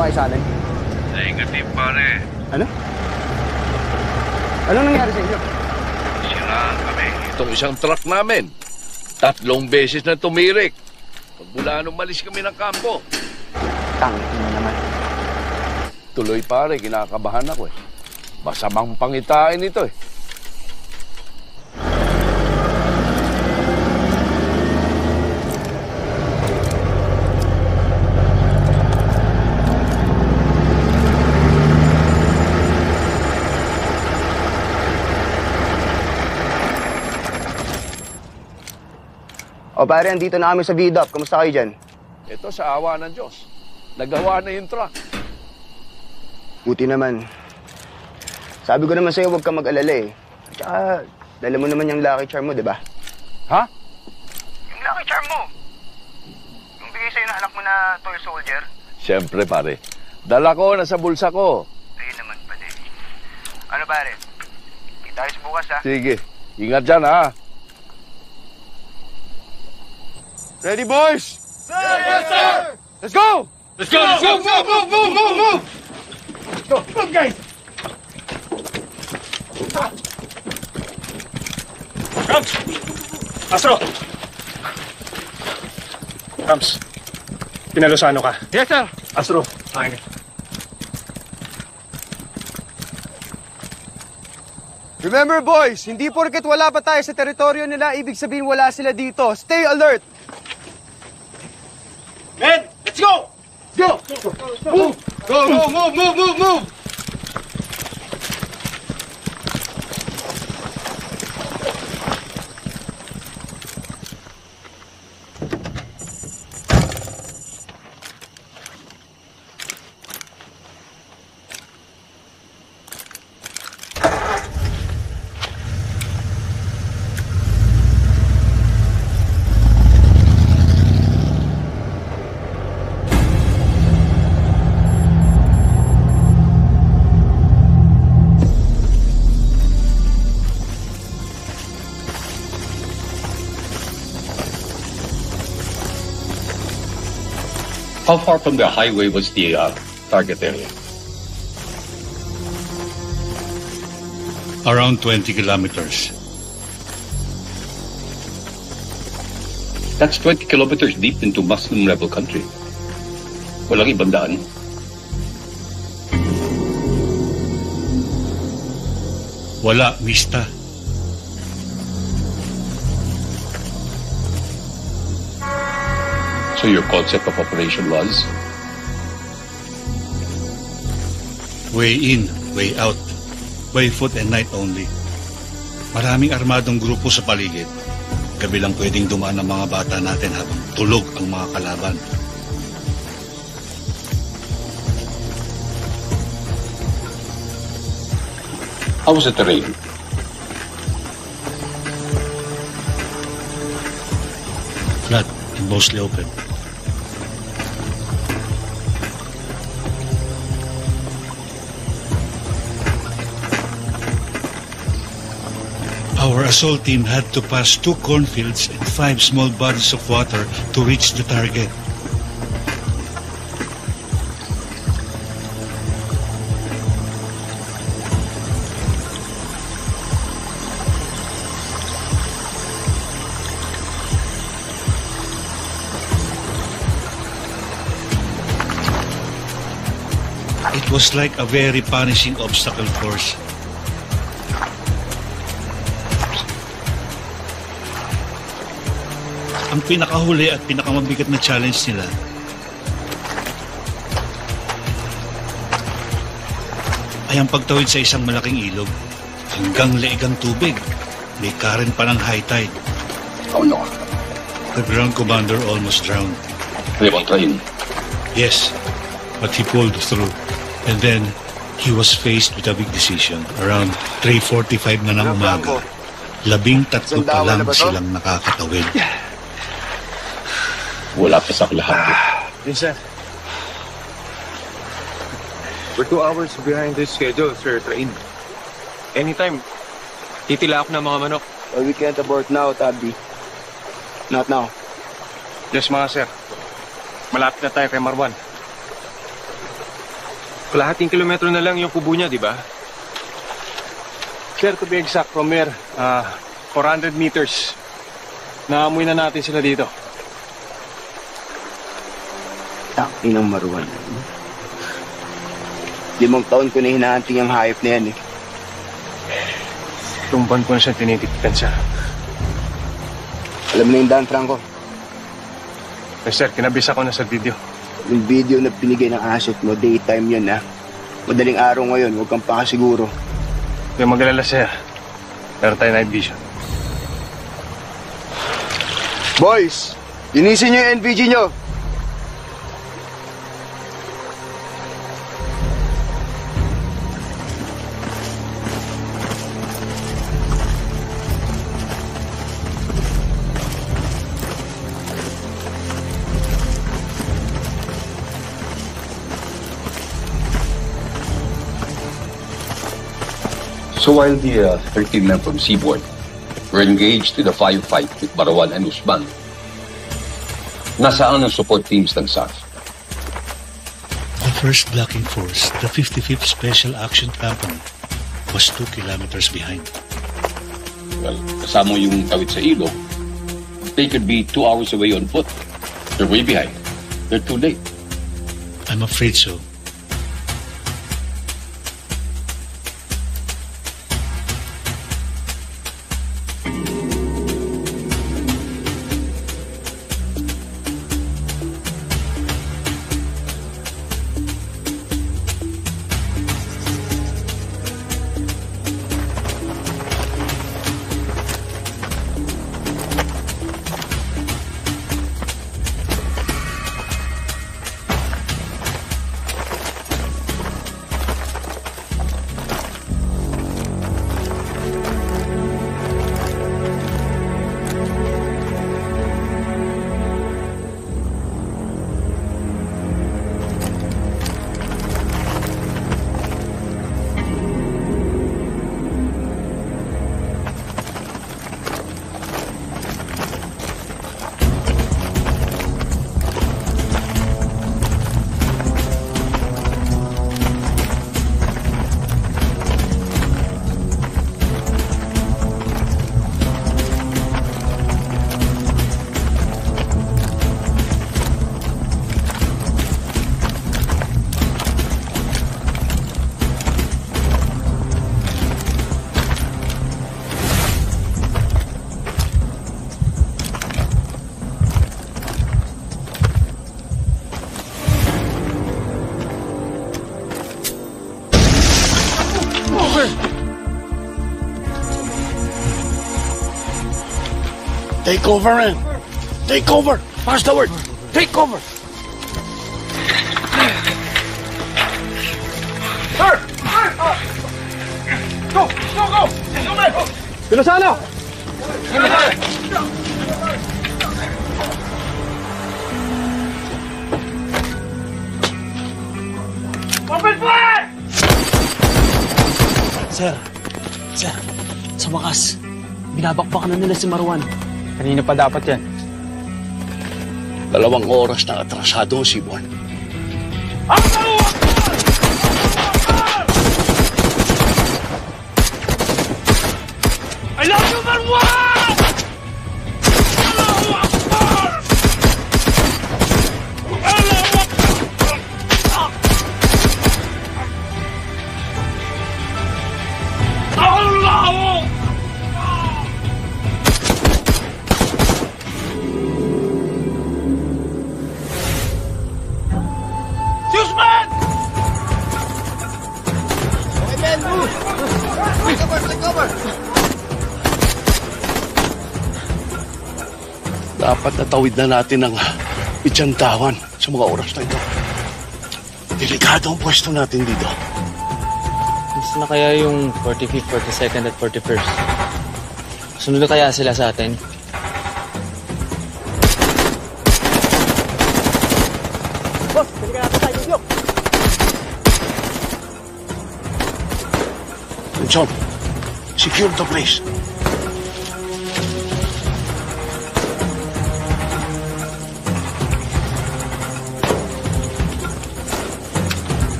ba kayo sa atin? Negative, pare. Ano? Anong nangyari sa inyo? Siraan kami. Itong isang truck namin. 3 beses na tumirik. Pagmula nung malis kami ng kampo. Tangin na naman. Tuloy, pare, kinakabahan ako eh. Masamang pangitain ito eh. O pare, andito na kami sa VDOP. Kamusta kayo dyan? Ito sa awa ng Diyos. Nagawa na yung truck. Buti naman. Sabi ko naman sa'yo, huwag ka mag-alala eh. At saka, dala mo naman yung Lucky Charm mo, di ba? Ha? Yung Lucky Charm mo. Yung bigay sa'yo ng anak mo na toy soldier. Siyempre, pare. Dala ko, nasa bulsa ko. Ayun naman pala eh. Ano pare? Kita tayo bukas ha? Sige. Ingat dyan, ha? Ready, boys? Sir! Yes, sir! Let's go! Let's go! Let's go! Move! Go, move, guys! Rams! Astro! Rams, Pinalosano ka. Yes, sir! Astro, akin. Remember, boys, hindi porket wala pa tayo sa teritoryo nila, ibig sabihin wala sila dito. Stay alert! Men, let's go! Go! Move! Move! How far from the highway was the target area? Around 20 kilometers. That's 20 kilometers deep into Muslim rebel country. Walang ibang daan. Wala, Mista. So your concept of operation was? Way in, way out. By foot and night only. Maraming armadong grupo sa paligid. Gabi lang pwedeng dumaan ng mga bata natin habang tulog ang mga kalaban. How was the terrain? Flat and mostly open. Our assault team had to pass 2 cornfields and 5 small bodies of water to reach the target. It was like a very punishing obstacle course. Ang pinakahuli at pinakamabigat na challenge nila ay ang pagtawid sa isang malaking ilog hanggang leeg ang tubig. May current pa ng high tide. Oh no. The ground commander almost drowned. They won't train. Yes, but he pulled through. And then, he was faced with a big decision. Around 3:45 na ng umaga, 13 pa lang silang nakakatawid. Wala pa sa lahat. Vincent. We're 2 hours behind this schedule, sir. Train. Anytime. Titila ako ng mga manok. Well, we can't abort now, Tabby. Not now. Yes, mga sir. Malapit na tayo kay Marwan. Kalahating kilometro na lang yung kubo niya, di ba? Sir, to be exact, from here, 400 meters. Naamoy na natin sila dito. Taki ng Marwan. 5 taon ko na hinahanting ang hayop na yan eh. Tumban ko na siya tinitipikan siya. Alam mo na yung daan, Franco. Eh sir, kinabisa ko na sa video. Yung video na pinigay ng asset mo, daytime yun ha. Madaling araw ngayon, huwag kang pakasiguro. Huwag mag-alala sir. Meron tayo night vision. Boys, linisin nyo yung NVG nyo. So while the 13 men from Seaboard were engaged in a firefight with Marwan and Usman, nasaan ang support teams ng SAF? The first blocking force, the 55th Special Action Company, was 2 kilometers behind. Well, kasama yung tawid sa ilog, they could be 2 hours away on foot. They're way behind. They're too late. I'm afraid so. Take over, man. Take over. Pass the word. Take over. Sir! Go! Go! Go! Go, man! Pilasano! Open fire! Sir, sa wakas, binabakbakan na nila si Marwan. Kanina pa dapat yan. 2 oras na atrasado ang Seaboard. I love you, Marwan! Allahu Akbar! Allahu Akbar! Allahu! Susman! Dapat natawid na natin ang Itsantawan sa mga oras na ito. Delikado ang pwesto natin dito. Gusto na kaya yung 45th, 42nd at 41st? Sunod na kaya sila sa atin? Boss, pwede ka natin tayo. John, secure the place.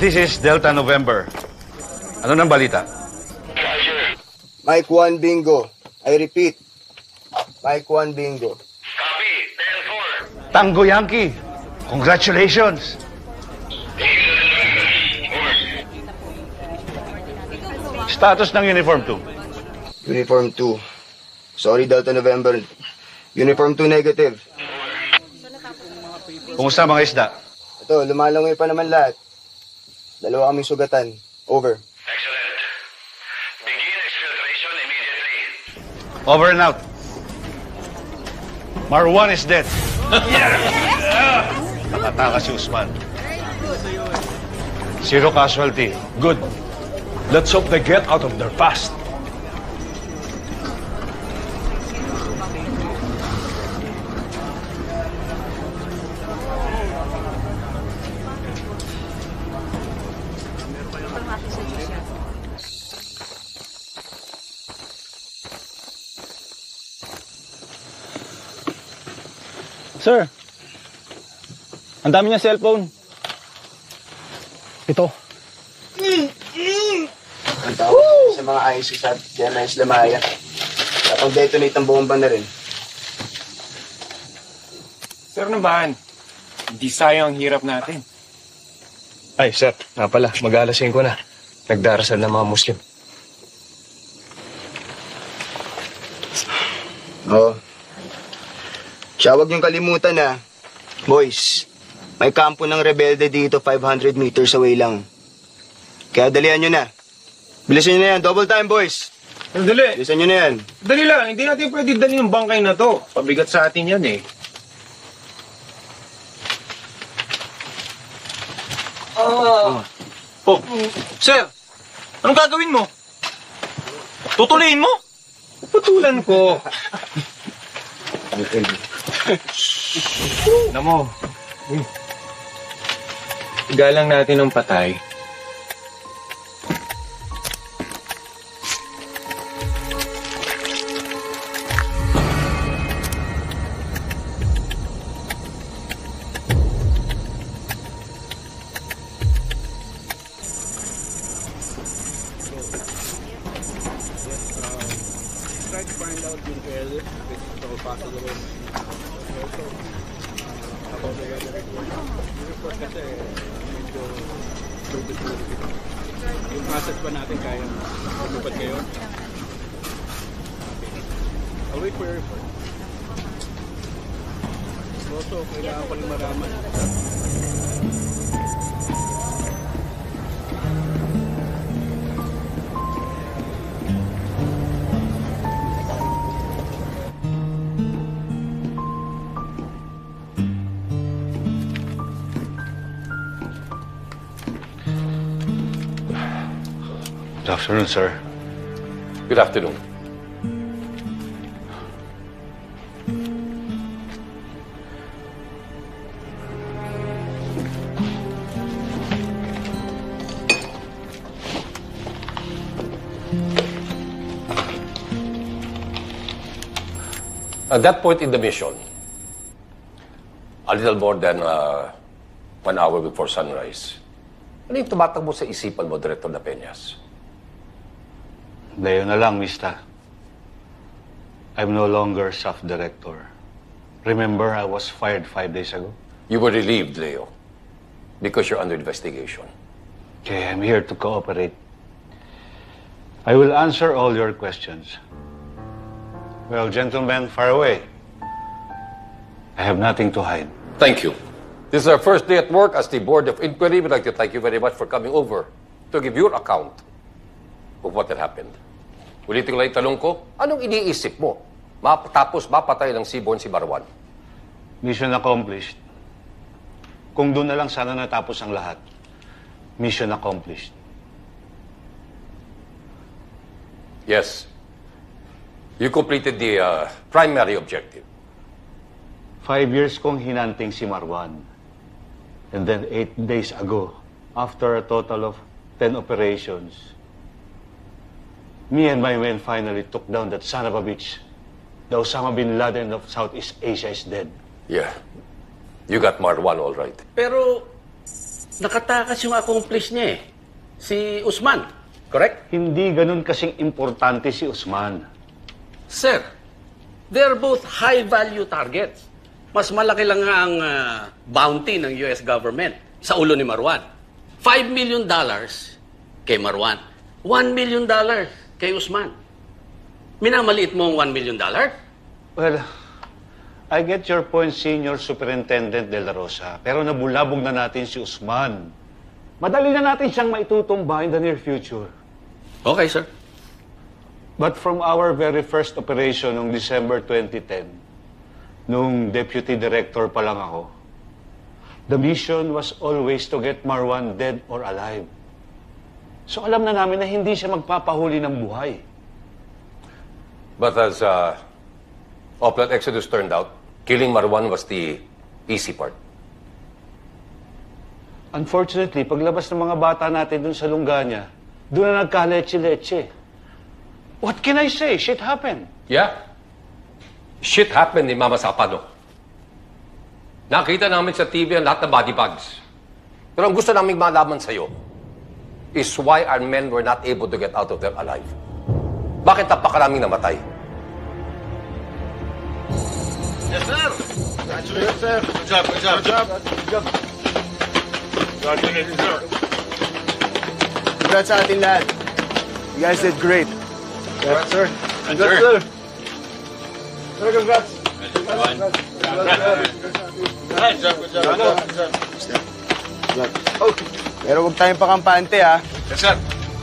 this is Delta November. Ano nang balita? Mike 1 Bingo. I repeat. Mike 1 Bingo. Tango Yankee. Congratulations. Status ng Uniform 2. Uniform 2. Sorry, Delta November. Uniform 2 negative. Kumusta mga isda? Ito, lumalangoy pa naman lahat. Dalawa kaming sugatan. Over. Excellent. Begin exfiltration immediately. Over and out. Marwan is dead. Nakatakas si Usman. Zero casualty. Good. Let's hope they get out of there fast. Sir, ang dami niya cellphone. Ito. Ang tawag sa mga ISIS at GMS Lamaya. Tapos detonate ang bomba na rin. Sir naman, hindi sayang ang hirap natin. Ay, sir, nga pala, mag-aalasin ko na. Nagdarasal ng mga Muslim. Oo. Siya, huwag niyong kalimutan na, boys, may kampo ng rebelde dito 500 meters away lang. Kaya dalihan nyo na. Bilisan nyo na yan. Double time, boys. Dali. Bilisan nyo na yan. Dali lang, hindi natin pwede dali yung bangkay na to. Pabigat sa atin yan eh. Oh, sir, anong gagawin mo? Tutuloyin mo? Putulan ko. Alam mo, galang natin ng patay. Good afternoon, sir. Good afternoon. At that point in the mission, a little more than 1 hour before sunrise, ano yung tumatakbo sa isipan mo, Director Na Peñas? Layo na lang, Mista. I'm no longer staff director. Remember, I was fired 5 days ago? You were relieved, Leo, because you're under investigation. Okay, I'm here to cooperate. I will answer all your questions. Well, gentlemen, far away. I have nothing to hide. Thank you. This is our first day at work as the Board of Inquiry. We'd like to thank you very much for coming over to give your account of what had happened. Ulitin ko lang itanong ko, anong iniisip mo? Tapos mapatay ng seaborn si Marwan. Mission accomplished. Kung doon na lang sana natapos ang lahat. Mission accomplished. Yes. You completed the primary objective. 5 years kong hinanting si Marwan. And then 8 days ago, after a total of 10 operations, me and my men finally took down that son of a bitch. The Osama bin Laden of Southeast Asia is dead. Yeah. You got Marwan all right. Pero, nakatakas yung accomplice niya eh. Si Usman, correct? Hindi ganun kasing importante si Usman. Sir, they're both high-value targets. Mas malaki lang nga ang bounty ng US government sa ulo ni Marwan. $5 million kay Marwan. $1 million kay Usman. Minamaliit mo ang $1 million? Well, I get your point, Senior Superintendent De La Rosa. Pero nabulabog na natin si Usman. Madali na natin siyang maitutumba in the near future. Okay, sir. But from our very first operation noong December 2010, nung Deputy Director pa lang ako, the mission was always to get Marwan dead or alive. So alam na namin na hindi siya magpapahuli ng buhay. But as Oplat Exodus turned out, killing Marwan was the easy part. Unfortunately, paglabas ng mga bata natin dun sa Lunganya, dun na nagka-leche-leche. What can I say? Shit happened. Yeah. Shit happened in Mama Sapano. Nakita namin sa TV ang lahat ng body bags. Pero ang gusto namin malaman sa'yo is why our men were not able to get out of there alive. Bakit napakaraming namatay? Yes, sir. Yes, sir. Good job, good job. Good job. Good job. Congratulations, sir. Congrats sa atin lahat. You guys did great. Congrats, sir. Congrats, sir. Sir, congrats. Good job, good job. Oh, pero huwag tayong pakampante, ha? Yes, sir.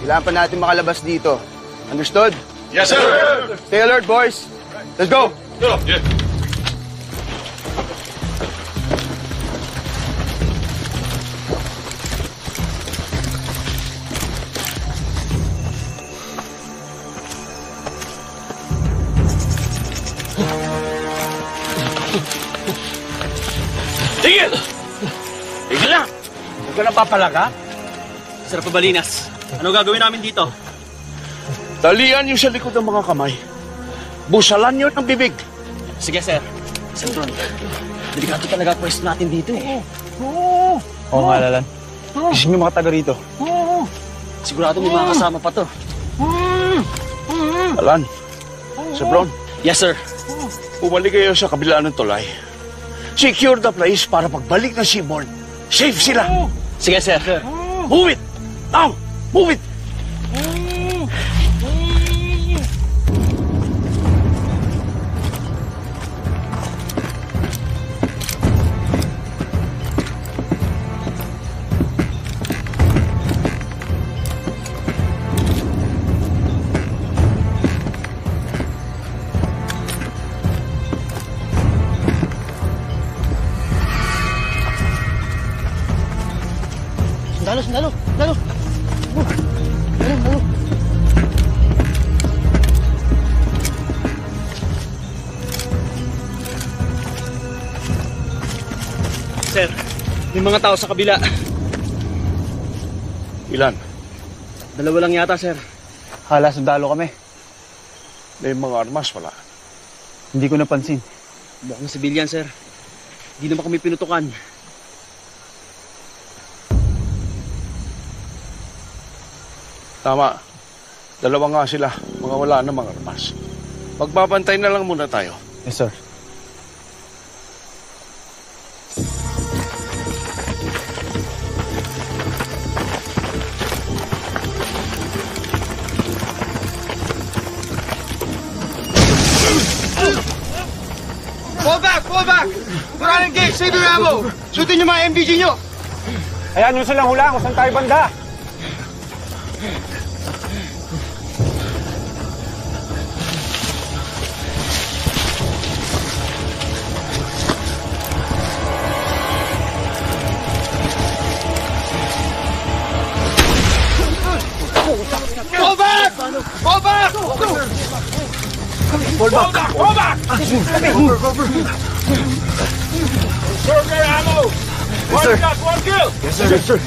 Kailangan pa natin makalabas dito. Understood? Yes, sir. Stay alert, boys. Let's go. Go. Yes. Tigil! Tigil lang! Huwag ka nang papalaga. Sir Pabalinas, ano gagawin namin dito? Talian niyo sa likod ng mga kamay. Busalan niyo ng bibig. Sige, sir. Sentron, delikado talaga pwesto natin dito eh. Oo nga, Lalan. Isip yung mga taga rito. Sigurado may mga kasama pa to. Alan, Sir Brown, Yes, sir. bumalik kayo sa kabila ng tulay. Secure the place para pagbalik ng Seaboard, safe sila. Sige, sir. Move it! Now! Move it! Sundalo. Sir, may mga tao sa kabila. Ilan? Dalawa lang yata, sir. Hala, sundalo kami. May mga armas wala. Hindi ko napansin. Mukhang sibilyan, sir. Hindi naman kami pinutukan. Tama. Dalawa nga sila. Mga wala na mga armas. Magbabantay na lang muna tayo. Yes, sir. Fall back! Fall back! Do not engage! Save your ammo! Shootin yung mga MBG nyo! Ayan, nyo silang hula kung saan tayo banda. Fall back! Fall back! Fall back! Fall back! Serve your ammo! One shot, one kill! Yes, sir. Yes, sir.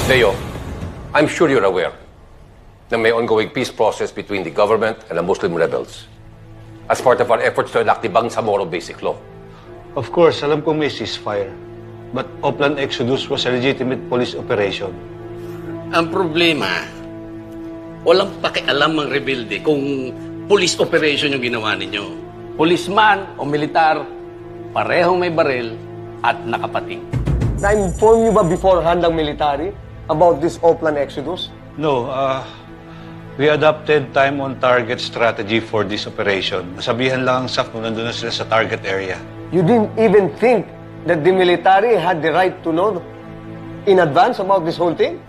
Leo, I'm sure you're aware na may ongoing peace process between the government and the Muslim rebels as part of our efforts to enact the Bangsamoro Basic Law. Of course, alam ko may ceasefire. But Oplan Exodus was a legitimate police operation. Ang problema, walang pakialam ang rebelde kung police operation yung ginawa ninyo. Policeman o militar, parehong may baril at nakapating. Na-inform niyo ba beforehand ng military about this Oplan Exodus? No, we adopted time-on-target strategy for this operation. Nasabihan lang ang SAF kung nandun na sila sa target area. You didn't even think that the military had the right to know in advance about this whole thing?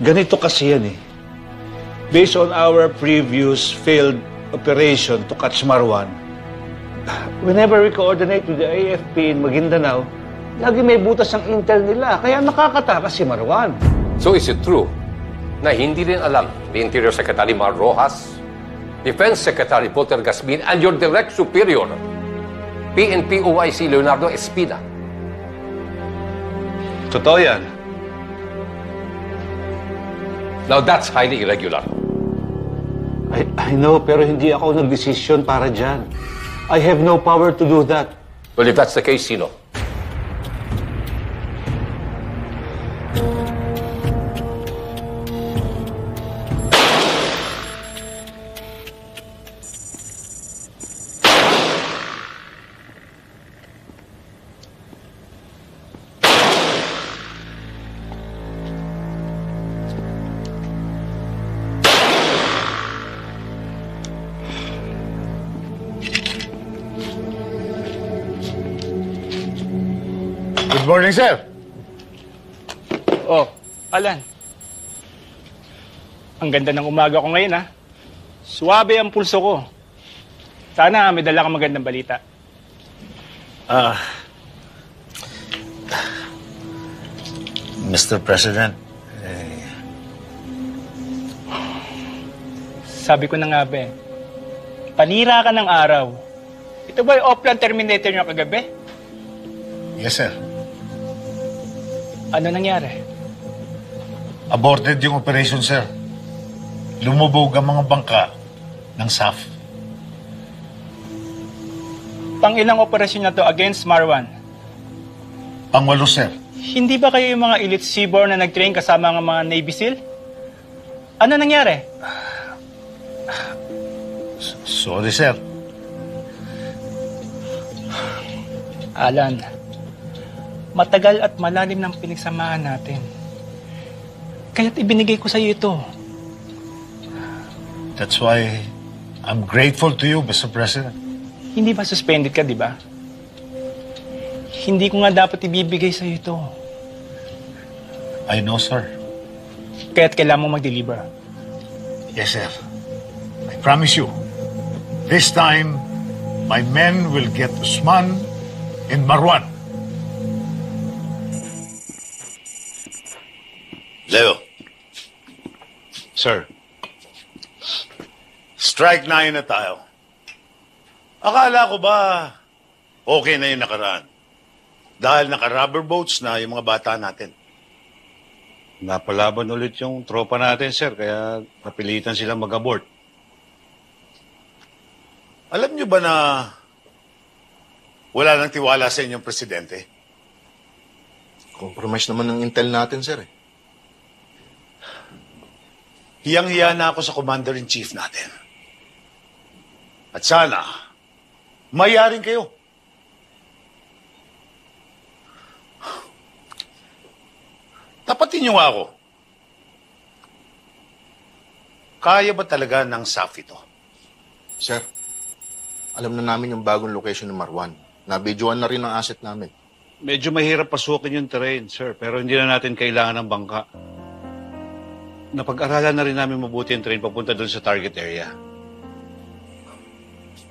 Ganito kasi yan eh. Based on our previous failed operation to catch Marwan, whenever we coordinate with the AFP in Maguindanao, lagi may butas ang intel nila, kaya nakakatakas si Marwan. So is it true na hindi rin alam ni Interior Secretary Mar Rojas, Defense Secretary Walter Gasmin, and your direct superior, PNP OIC Leonardo Espina? Totoo yan. Now that's highly irregular. I know, pero hindi ako nagdesisyon para dyan. I have no power to do that. Well, if that's the case, sino? Good morning, sir. Oh, Alan. Ang ganda ng umaga ko ngayon, ha? Suwabe ang pulso ko. Sana may dala kang magandang balita. Mr. President, Sabi ko na nga, be, panira ka ng araw. Ito ba yung Oplan Terminator niyo kagabi? yes, sir. Ano nangyari? Aborted yung operation, sir. Lumubog ang mga bangka ng SAF. Pang-ilang operasyon na to against Marwan? Pang-8, sir. Hindi ba kayo yung mga elite seaborne na nag-train kasama ng mga Navy SEAL? Ano nangyari? Sorry, sir. Alan, matagal at malalim ng pinagsamahan natin. Kaya't ibinigay ko sa iyo ito. That's why I'm grateful to you, Mr. President. Hindi ba suspended ka, di ba? Hindi ko nga dapat ibibigay sa iyo ito. I know, sir. Kaya't kailangan mo mag-deliver. Yes, sir. I promise you, this time, my men will get Usman and Marwan. Leo. Sir. Strike 9 na tayo. Akala ko ba okay na yung nakaraan? Dahil naka-rubber boats na yung mga bata natin. Napalaban ulit yung tropa natin, sir, kaya napilitan silang mag-abort. Alam niyo ba na wala nang tiwala sa inyong presidente? Compromise naman ng intel natin, sir. Hiyang-hiya na ako sa commander-in-chief natin. At sana, mayaring kayo. Tapatin niyo nga ako. Kaya ba talaga ng SAF ito? Sir, alam na namin yung bagong location ng Marwan. Nabidyoan na rin ang asset namin. Medyo mahirap pasukin yung terrain, sir, pero hindi na natin kailangan ng bangka. Napag-aralan na rin namin mabuti yung train papunta doon sa target area.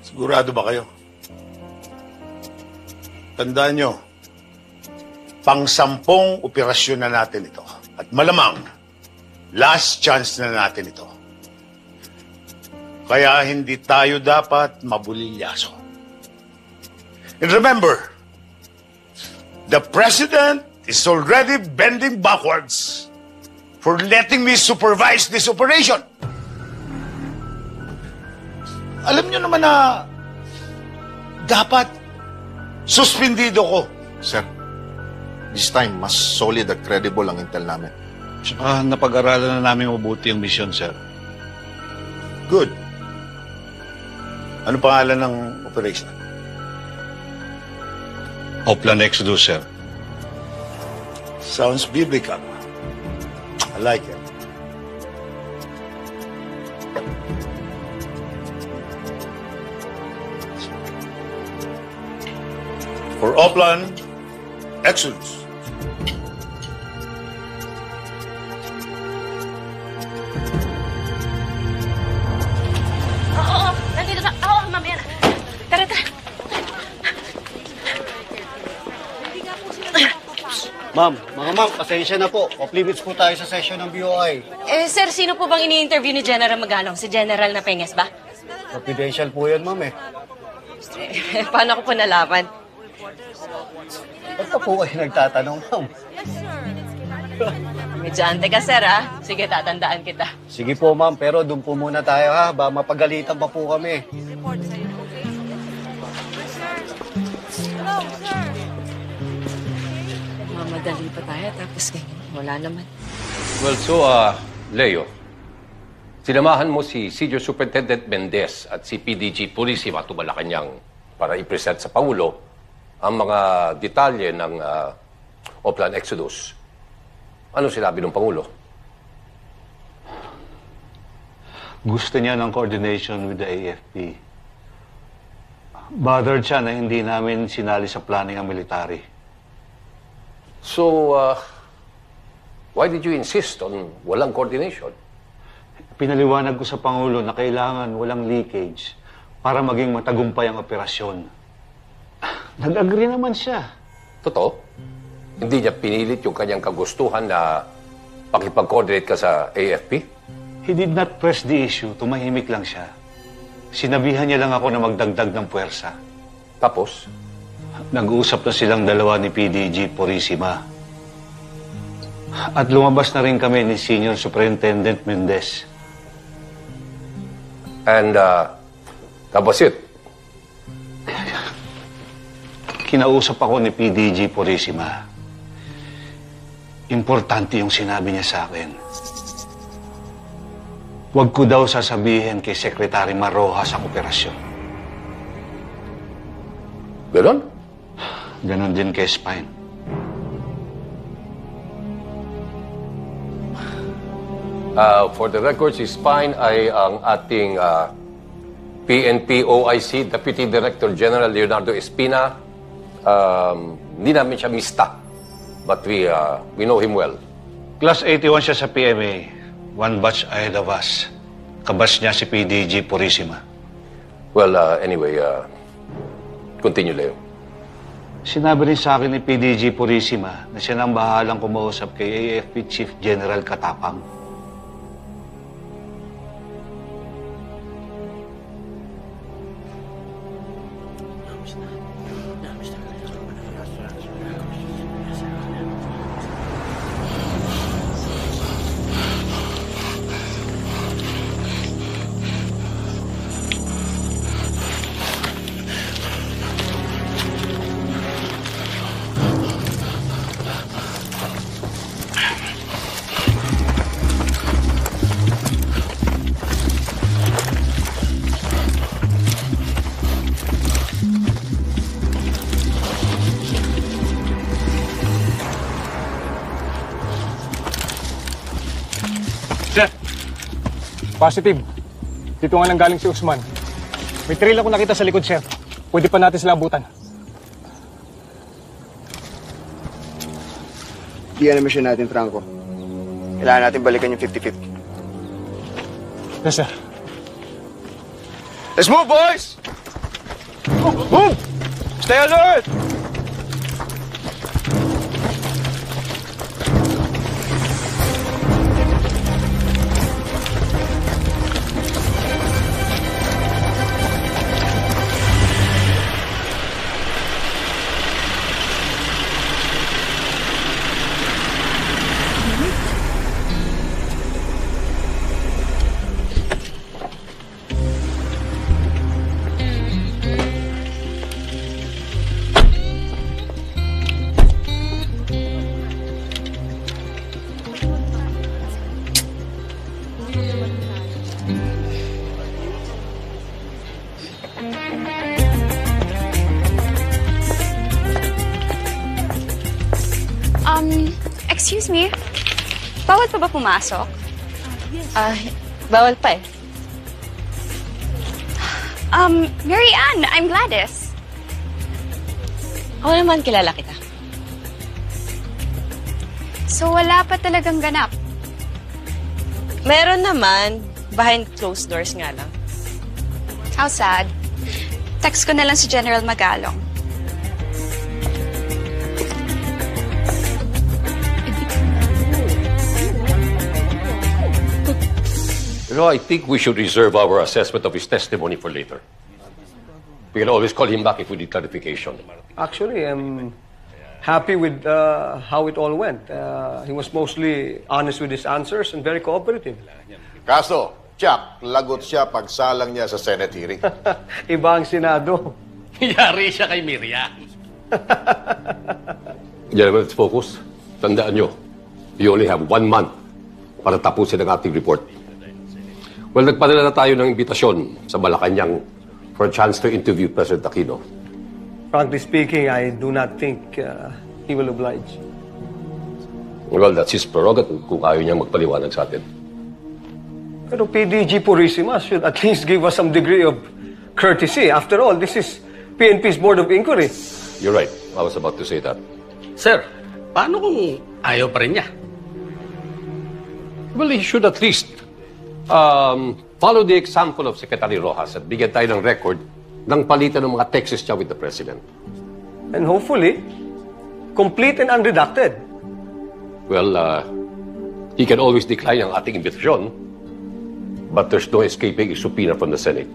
Sigurado ba kayo? Tandaan nyo, pang-10 operasyon na natin ito. At malamang, last chance na natin ito. Kaya hindi tayo dapat mabulilyaso. And remember, the President is already bending backwards for letting me supervise this operation. Alam niyo naman na dapat suspendido ko. Sir, this time, mas solid at credible ang intel namin. Tsaka napag-aralan na namin mabuti yung mission, sir. Good. Ano pangalan ng operation? Oplan Exodus, sir. Sounds biblical. I like it. For Oplan Exodus. Oo, nandito sa... Oo, mamaya na. Tara, tara. Ma'am, pasensya na po. Off-limits po tayo sa session ng BOI. Sir, sino po bang ini-interview ni General Magalong? Si General Napenges ba? Confidential po yan, ma'am eh. Paano ko po nalaman? Ba't pa po kayo nagtatanong, ma'am? Medyante ka, sir, ha? Sige, tatandaan kita. Sige po, ma'am, pero doon po muna tayo, ha? Ba, mapagalitan pa po kami. Mamadali pa tayo, tapos ganyan. Wala naman. Well, so, Leo, sinamahan mo si Senior Superintendent Mendez at si PDG Purisima to Malacanang para i-present sa Pangulo ang mga detalye ng Oplan Exodus. Ano sinabi ng Pangulo? Gusto niya ng coordination with the AFP. Bothered siya na hindi namin sinali sa planning ang military. So, why did you insist on walang coordination? Pinaliwanag ko sa Pangulo na kailangan walang leakage para maging matagumpay ang operasyon. Nag-agree naman siya. Totoo? Hindi niya pinilit yung kanyang kagustuhan na pakipag-coordinate ka sa AFP? He did not press the issue. Tumahimik lang siya. Sinabihan niya lang ako na magdagdag ng puwersa. Tapos? Nag-uusap na silang dalawa ni PDG Purisima. At lumabas na rin kami ni Senior Superintendent Mendez. And, that was it? Kinausap ako ni PDG Purisima. Importante yung sinabi niya sa akin. Huwag ko daw sasabihin kay Secretary Marrojas ang operasyon. Ganon? Ganon din kay Spine. For the record, si Spine ay ang ating PNP OIC Deputy Director General Leonardo Espina. Hindi namin siya mista, but we know him well. Class 81 siya sa PMA. One batch ahead of us. Kabas niya si PDG Purisima. Well, anyway, continue, Leo. Sinabi rin sa akin ni PDG Purisima na siya nang bahalang kumausap kay AFP Chief General Katapang. Sir! Positive. Dito nga lang galing si Usman. May trail ako nakita sa likod, sir. Pwede pa natin sila abutan. Di yan ang mission natin, Franco. Kailangan natin balikan yung 50-50. Yes, sir. Let's move, boys! Move! Stay alert! Excuse me, bawal pa ba pumasok? Bawal pa eh. Mary Ann, I'm Gladys. Ako naman kilala kita. So wala pa talagang ganap? Meron naman, behind closed doors nga lang. How sad. Text ko na lang si General Magalong. You know, I think we should reserve our assessment of his testimony for later. We can always call him back if we need clarification. Actually, I'm happy with how it all went. He was mostly honest with his answers and very cooperative. Kaso, Chuck, lagot siya pagsalang niya sa Senate hearing. Iba ang Senado. Yari siya kay Miriam. Gentlemen, let's focus. Tandaan nyo, we only have 1 month para tapusin ang ating report. Well, nagpadala na tayo ng imbitasyon sa Malacanang for a chance to interview President Aquino. Frankly speaking, I do not think he will oblige. Well, that's his prerogative kung ayaw niya magpaliwanag sa atin. Pero PDG Purissima should at least give us some degree of courtesy. After all, this is PNP's Board of Inquiry. You're right. I was about to say that. Sir, paano kung ayaw pa rin niya? Well, he should at least follow the example of Secretary Rojas at bigyan tayo ng record ng palitan ng mga texts niya with the President. And hopefully, complete and unredacted. Well, he can always decline ang ating imbitasyon, but there's no escaping a subpoena from the Senate.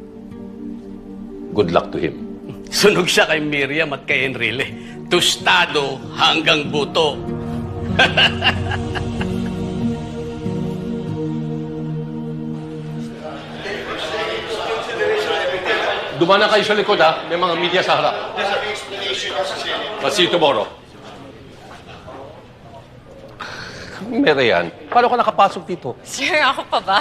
Good luck to him. Sunog siya kay Miriam at kay Enrile. Tostado hanggang buto. Dumana kayo sa likod, ha? May mga media sa harap. I'll see you tomorrow. Merian, paano ka nakapasok dito? Sir, ako pa ba?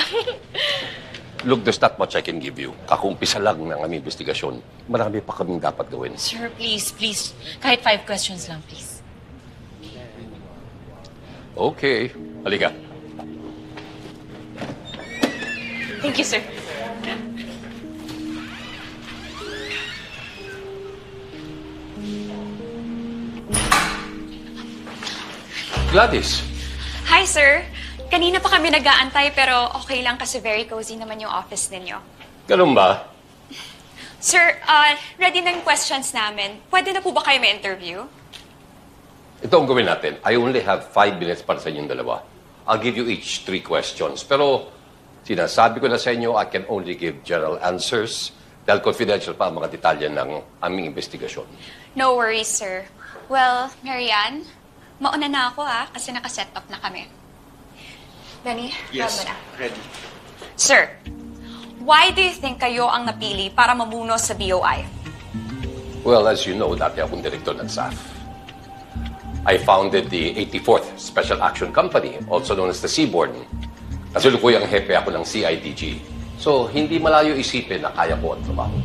Look, there's not much I can give you. Kakumpisa lang ng aming investigasyon. Marami pa kaming dapat gawin. Sir, please. Kahit 5 questions lang, please. Okay. Halika. Thank you, sir. Gladys. Hi, sir. Kanina pa kami nag-aantay pero okay lang kasi very cozy naman yung office ninyo. Ganun ba? Sir, ready na yung questions namin. Pwede na po ba kayo may interview? Ito ang gawin natin. I only have 5 minutes para sa inyong dalawa. I'll give you each 3 questions. Pero sinasabi ko na sa inyo, I can only give general answers dahil confidential pa ang mga detalye ng aming investigasyon. No worries, sir. Well, Marianne, mauna na ako kasi naka-set up na kami. Danny, Yes, na. ready. Sir, why do you think kayo ang napili para mamuno sa BOI? Well, as you know, dati akong direktor ng SAF. I founded the 84th Special Action Company, also known as the Seaboard. Kasalukuyang hepe ako ng CIDG. So, hindi malayo isipin na kaya ko ang trabaho.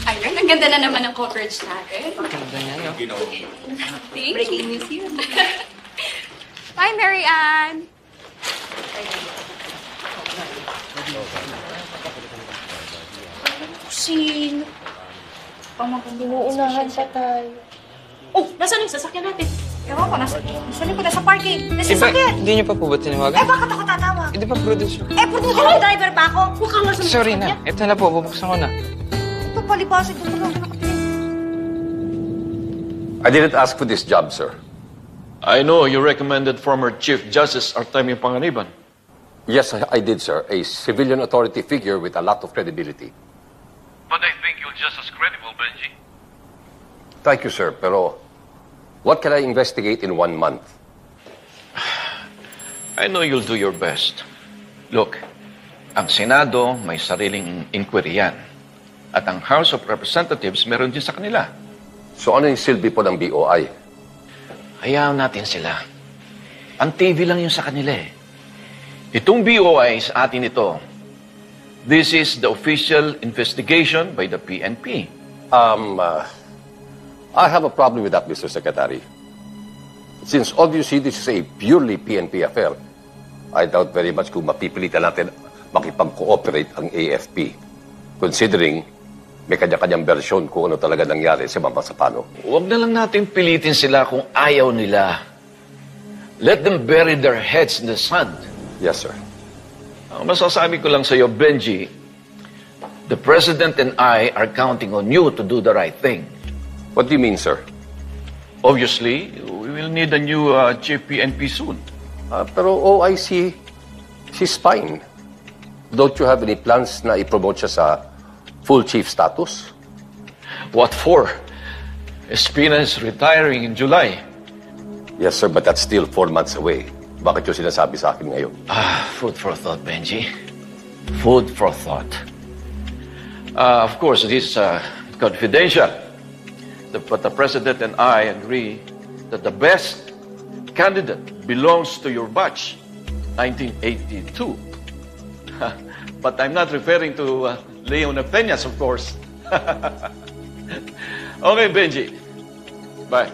Ayun, ang ganda na naman ng coverage natin. Ganda niya, no? Breaking news yun. Bye, Marianne. Sino? Inuunahan pa tayo. Oh, nasaan yung sasakyan natin? Ewan ko, nasa likod, nasa parking. Nasa sasakyan. Hindi niyo pa po ba tinawagan? Bakit ako tatawag? Hindi pa producer. Producer ko, driver pa ako. Huwag kang nasa Sorry na. Ito na po, bubuksan ko na. Ito, palibasig ko lang. I didn't ask for this job, sir. I know you recommended former Chief Justice Artemio Panganiban. Yes, I did, sir. A civilian authority figure with a lot of credibility. But I think you're just as credible, Benji. Thank you, sir. Pero what can I investigate in 1 month? I know you'll do your best. Look, ang Senado may sariling inquiry yan. At ang House of Representatives meron din sa kanila. So ano yung silbi po ng BOI? Hayaan natin sila. Ang TV lang yung sa kanila eh. Itong BOI sa atin ito. This is the official investigation by the PNP. I have a problem with that, Mr. Secretary. Since obviously this is a purely PNP affair, I doubt very much kung mapipilitan natin makipag-cooperate ang AFP, considering may kanya-kanyang versyon kung ano talaga nangyari sa Mama Sapano. Huwag na lang natin pilitin sila kung ayaw nila. Let them bury their heads in the sand. Yes, sir. Ang masasabi ko lang sa iyo, Benji, the President and I are counting on you to do the right thing. What do you mean, sir? Obviously, we will need a new chief PNP soon. Pero OIC, she's fine. Don't you have any plans na i-promote siya sa full chief status? What for? Espina is retiring in July. Yes, sir, but that's still 4 months away. Bakit yung sinasabi sa akin ngayon? Food for thought, Benji. Food for thought. Of course, it is confidential. But the President and I agree that the best candidate belongs to your batch, 1982. But I'm not referring to Leon Peñas, of course. Okay, Benji. Bye.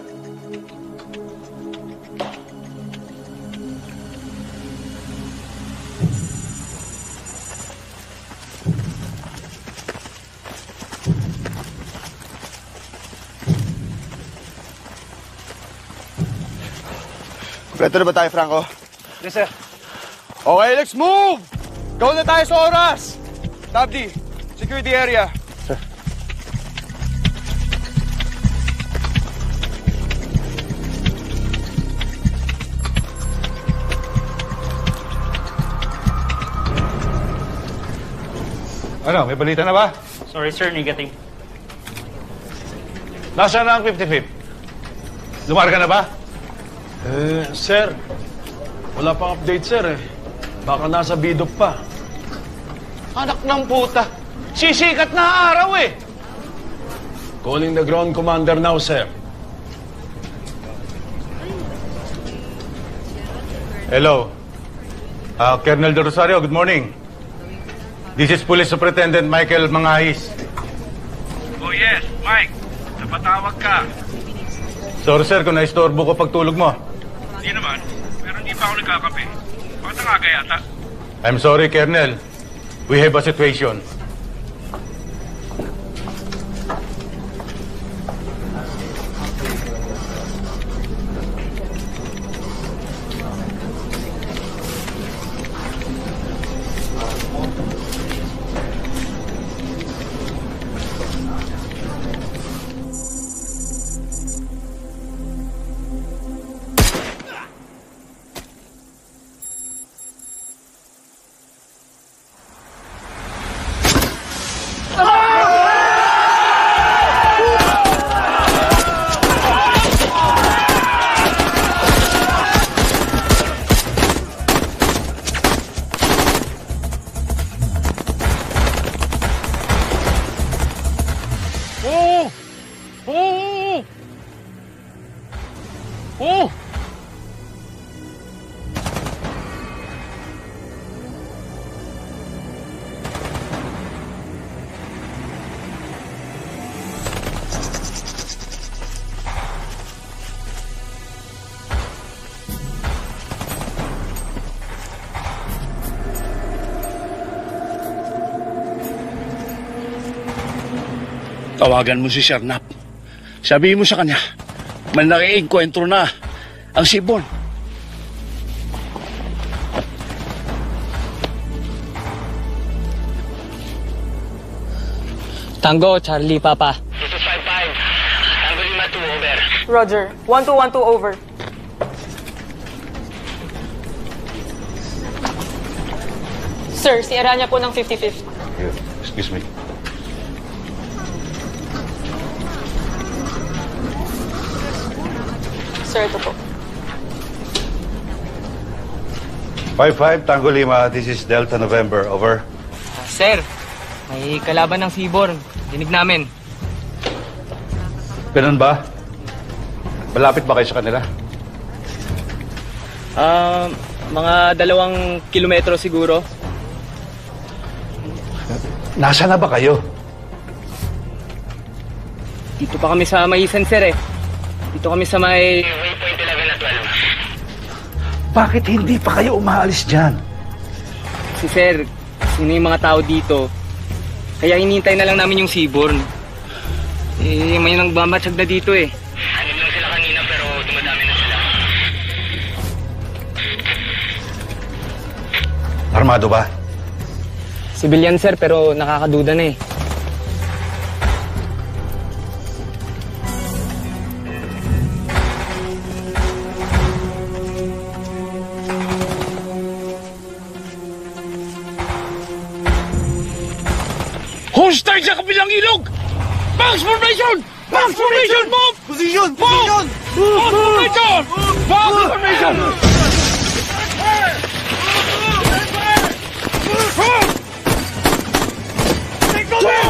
Kompleto na ba tayo, Franco? Yes, sir. Okay, let's move! Go na tayo sa oras! Tabdi, secure the area. Sir. Ano, may balita na ba? Sorry, sir. Negative. Nasaan na ang 55th? Lumarga na ba? Sir, wala pang update, sir, eh. Baka nasa bidop pa. Anak ng puta! Sisikat na araw eh! Calling the ground commander now, sir. Hello. Colonel De Rosario, good morning. This is Police Superintendent Michael Mangahis. Oh yes, Mike. Napatawag ka. Sorry sir kung naistorbo ko pagtulog mo. Hindi naman, pero hindi pa ako nagkakape. Bakit nangaga yata? I'm sorry, Colonel. We have a situation. Tawagan mo si Sernap. Sabihin mo sa kanya, may nakiengkwentro na ang sibon. Tango, Charlie, Papa. 2255. Tango 52, over. Roger. 1212, over. Sir, si Aranya po ng 55th. Excuse me. Sir, ito po. 55 Tango Lima, this is Delta November, over. Sir, may kalaban ng Seaborn. Dinig namin. Ganun ba? Malapit ba kayo sa kanila? Mga 2 kilometro siguro. Nasa na ba kayo? Dito pa kami sa Maisan, sir eh. Dito kami sa may... Waypoint 11 at 12. Bakit hindi pa kayo umaalis dyan? Si Sir, sino yung mga tao dito? Kaya hinihintay na lang namin yung seaborn. May nagmamatsyag na dito eh. Hanip lang sila kanina pero dumadami na sila. Armado ba? Civilian sir, pero nakakaduda na eh. Hostile sa kabilang ilog! Box formation! Box formation! Move! Position! Position! Box formation! Box formation! Take cover!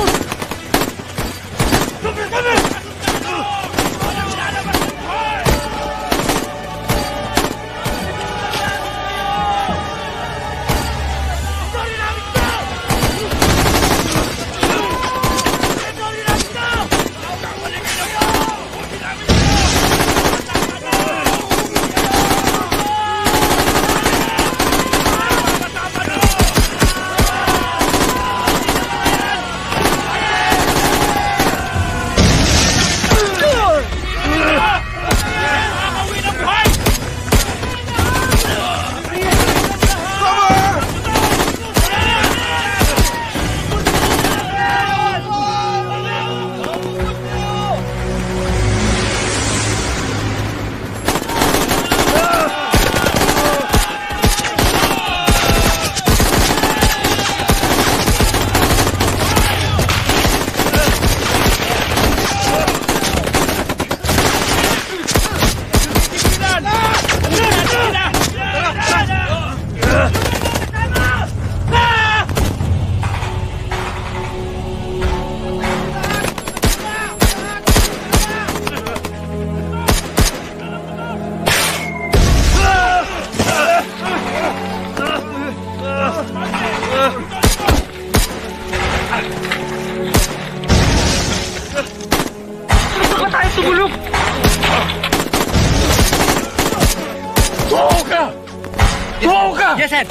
Yes, sir!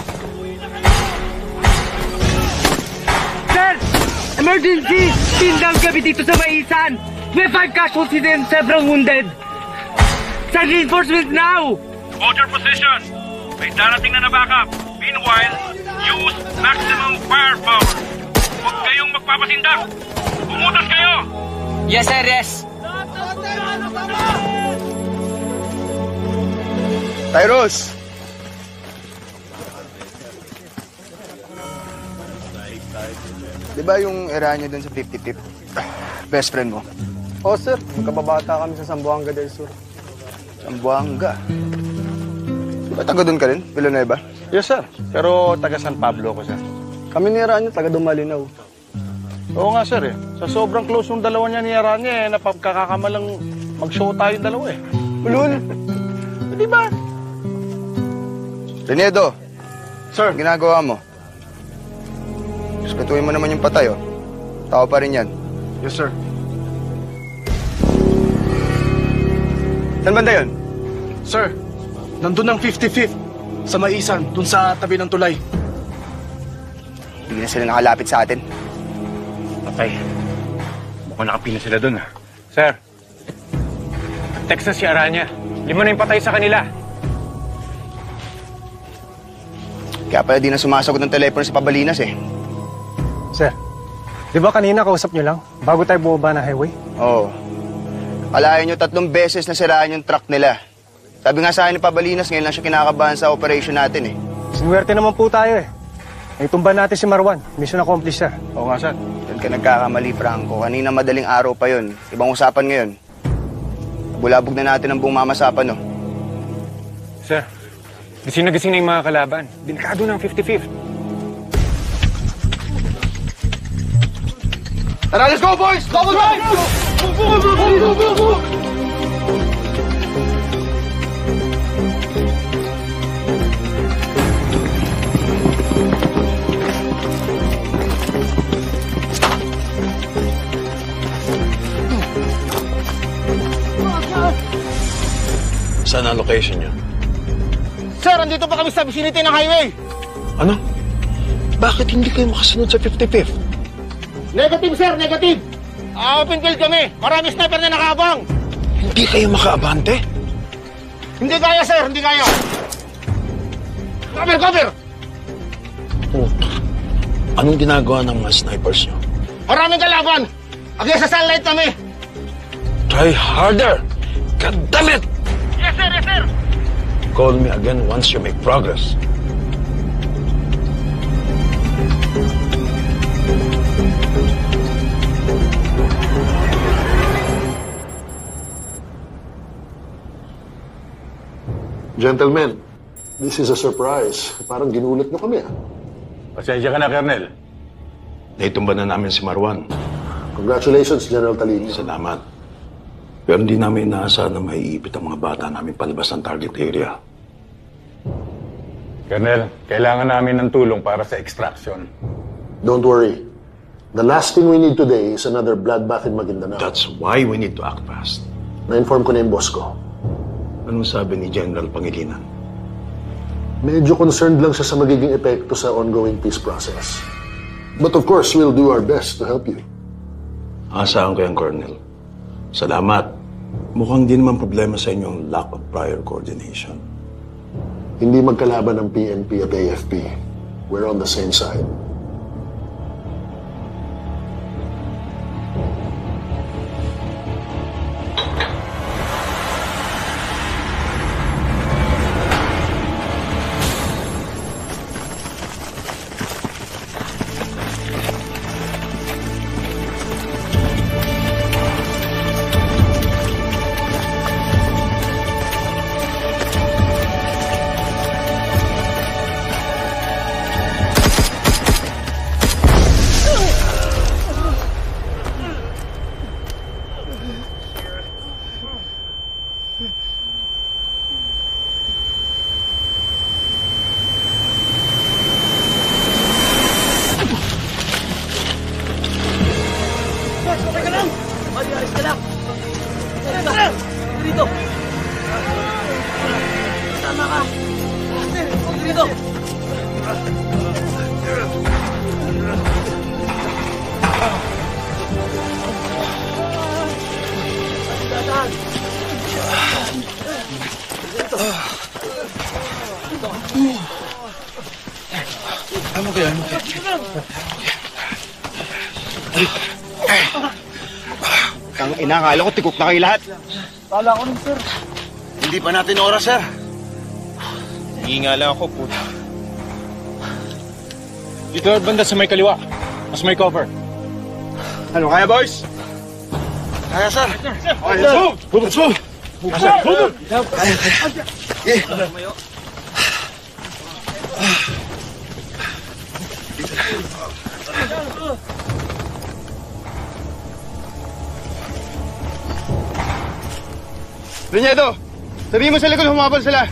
Sir! Emergency! Tindang gabi dito sa Maisan! May 5 casualties and several wounded! Send reinforcements now! Hold your position. May darating na backup. Meanwhile, use maximum firepower. Huwag kayong magpapasindak. Pumutas kayo! Yes, sir, yes! Tyrus! Di ba yung Eranya dun sa 55th? Best friend mo? Oh, sir. Magkababata kami sa Zamboanga del Sur. Zamboanga? Di ba taga dun ka rin? Villanueva? Yes, sir. Pero taga San Pablo ko, sir. Kami ni Eranya, taga Dumalinaw. Oo nga, sir. Sa sobrang close ng dalawa niya ni Eranya, napagkakamalang mag-show tayong dalawa eh. Ulul! Di ba? Renedo! Sir? Ginagawa mo? Katuin mo naman yung patay, oh. Tao pa rin yan. Yes, sir. Saan banda yun? Sir, nandun ang 55th sa Maisan, dun sa tabi ng tulay. Hindi na sila nakalapit sa atin. Patay. Mukhang nakapina sila dun, ha? Sir, text na si Aranya. 5 na yung patay sa kanila. Kaya pala di na sumasagot ng telepono sa Pabalinas, eh. Sir, di ba kanina kausap nyo lang bago tayo bumaba ng highway? Oo. Kalahin nyo 3 beses na siraan yung truck nila. Sabi nga sa akin ni Pabalinas, ngayon lang siya kinakabahan sa operation natin, eh. Sinuwerte naman po tayo, eh. Naitumba natin si Marwan. Mission accomplished, sir. Oo nga, sir. Doon ka nagkakamali, Franco. Kanina madaling araw pa yun. Ibang usapan ngayon. Bulabog na natin ang buong mamasapan, no? Sir, gising na gising na yung mga kalaban. Delikado ng 55th. Tara, let's go, boys! Double drive! Go! Saan ang location niyo? Sir, andito pa kami sa vicinity ng highway. Ano? Bakit hindi kayo makasunod sa 55th? Negative, sir, negative. Open field kami. Marami sniper na nakabang. Hindi kayo makaabante? Hindi kaya, sir, hindi kaya. Cover, cover. Oh. Anong ginagawa ng mga snipers nyo? Maraming kalaban. Against sa sunlight kami. Try harder! God damn it! Yes, sir, yes, sir. Call me again once you make progress. Gentlemen, this is a surprise. Parang ginulat nyo kami, ah. Pasensya ka na, Colonel. Naitumba na namin si Marwan. Congratulations, General Talini. Salamat. Pero hindi namin inaasahan na maiipit ang mga bata namin palabas ng target area. Colonel, kailangan namin ng tulong para sa extraction. Don't worry. The last thing we need today is another bloodbath in Maguindanao. That's why we need to act fast. Na-inform ko na yung boss ko. Anong sabi ni General Pangilinan? Medyo concerned lang siya sa magiging epekto sa ongoing peace process. But of course, we'll do our best to help you. Asahan ko yan, Colonel. Salamat. Mukhang di naman problema sa inyo ang lack of prior coordination. Hindi magkalaban ng PNP at AFP. We're on the same side. Kang ina, akala ko tikok na kayo lahat. Kala ko rin, sir. Hindi pa natin oras, sir. Hinga lang ako, puto. Dito at banda sa may kaliwa. Mas may cover. Ano, kaya, boys? Kaya, sir. Okay, let's move! Let's move! Kaya. Linyado, sabihin mo sa likod, humabol sila.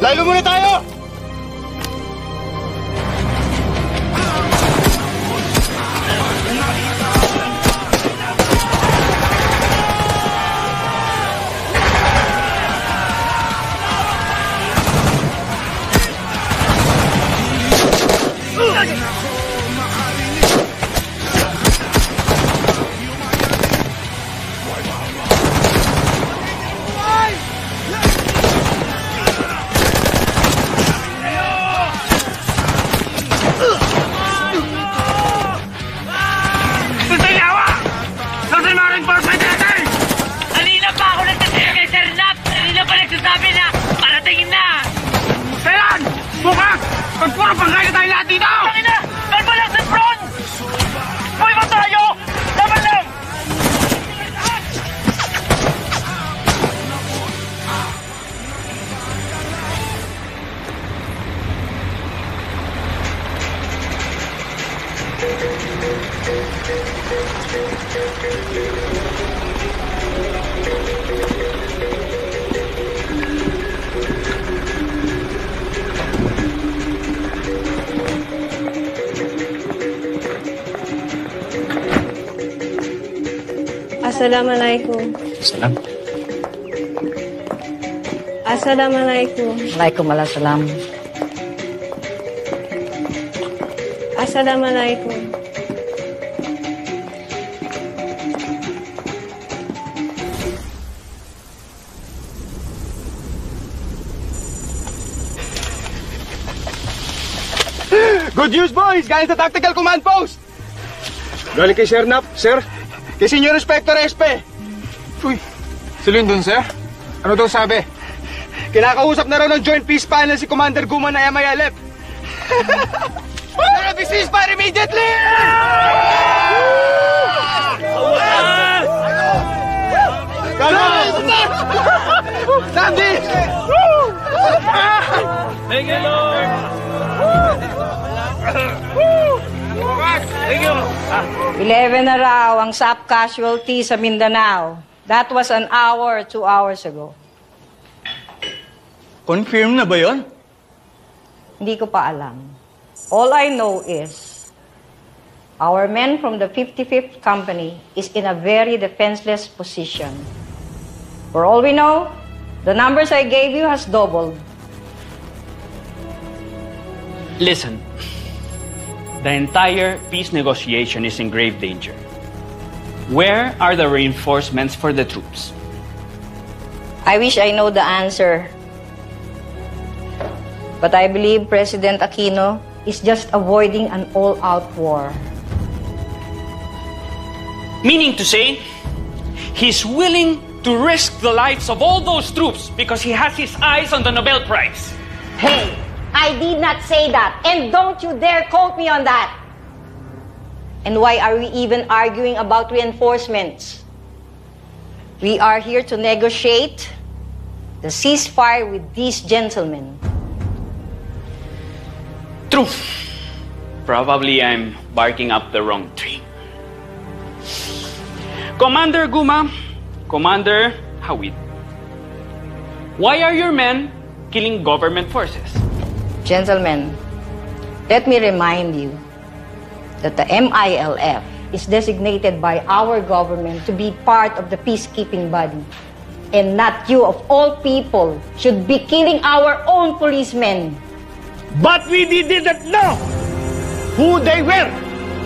Layo muna tayo! Pagpuro pangkaya tayo lahat dito! Tangina! Kalma lang sa front! Buhay ba tayo? Laban lang! Assalamualaikum. Salam. Assalamualaikum. Waalaikumsalam. Assalamualaikum. Good news, boys! Galing sa Tactical Command Post! Galing kay Sir Nap, sir. Kay Senior Inspector Espe. Uy, sila yun dun, sir? Ano daw sabi? Kinakausap na raw ng Joint Peace Panel si Commander Guma na MILF. There will be ceasefire immediately! Sandy! Thank you, Lord! Thank you! 11 na raw ang SAP casualty sa Mindanao. That was an hour, 2 hours ago. Confirm na ba yon? Hindi ko pa alam. All I know is, our men from the 55th Company is in a very defenseless position. For all we know, the numbers I gave you has doubled. Listen, the entire peace negotiation is in grave danger. Where are the reinforcements for the troops? I wish I know the answer. But I believe President Aquino is just avoiding an all-out war. Meaning to say, he's willing to risk the lives of all those troops because he has his eyes on the Nobel Prize. Hey, I did not say that, and don't you dare quote me on that. And why are we even arguing about reinforcements? We are here to negotiate the ceasefire with these gentlemen. True. Probably I'm barking up the wrong tree. Commander Guma, Commander Hawid, why are your men killing government forces? Gentlemen, let me remind you that the MILF is designated by our government to be part of the peacekeeping body. And not you, of all people, should be killing our own policemen. But we didn't know who they were.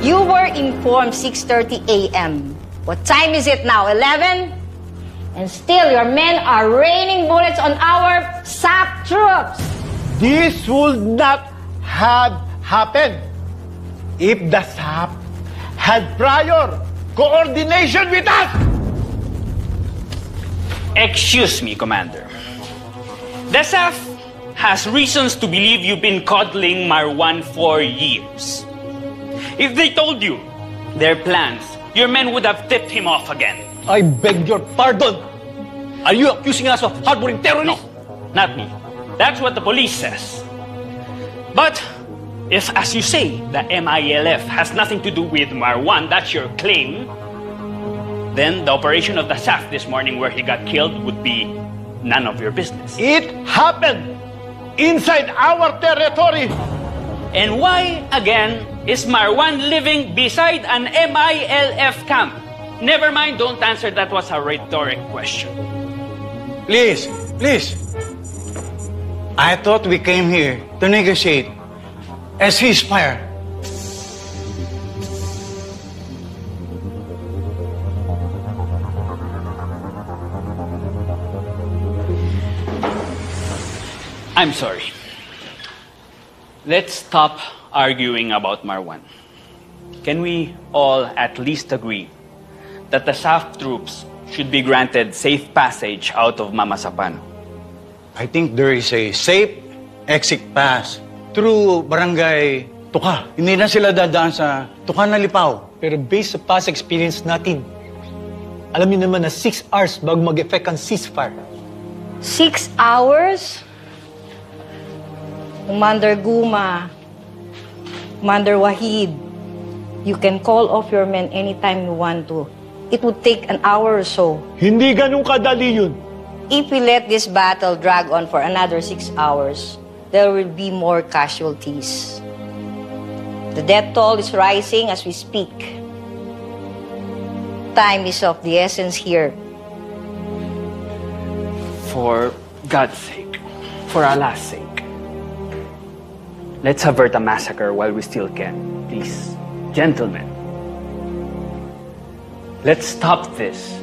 You were informed 6:30 a.m. What time is it now? 11? And still your men are raining bullets on our SAP troops. This would not have happened if the SAP had prior coordination with us. Excuse me, Commander. The SAF has reasons to believe you've been coddling Marwan for years. If they told you their plans, your men would have tipped him off again. I beg your pardon. Are you accusing us of harboring terrorists? No, not me. That's what the police says. But if, as you say, the MILF has nothing to do with Marwan, that's your claim, then the operation of the SAF this morning where he got killed would be none of your business. It happened inside our territory. And why, again, is Marwan living beside an MILF camp? Never mind, don't answer. That was a rhetoric question. Please, please. I thought we came here to negotiate a ceasefire. I'm sorry. Let's stop arguing about Marwan. Can we all at least agree that the SAF troops should be granted safe passage out of Mamasapan? I think there is a safe exit pass through Barangay Tuka. Hindi na sila dadaan sa Tuka na Lipaw. Pero based sa past experience natin, alam niyo naman na 6 hours bago mag-effect ang ceasefire. 6 hours? Commander Guma, Commander Wahid, You can call off your men anytime you want to. It would take an hour or so. Hindi ganun kadali yun. If we let this battle drag on for another 6 hours, there will be more casualties. The death toll is rising as we speak. Time is of the essence here. For God's sake, for Allah's sake, let's avert a massacre while we still can, please. Gentlemen, let's stop this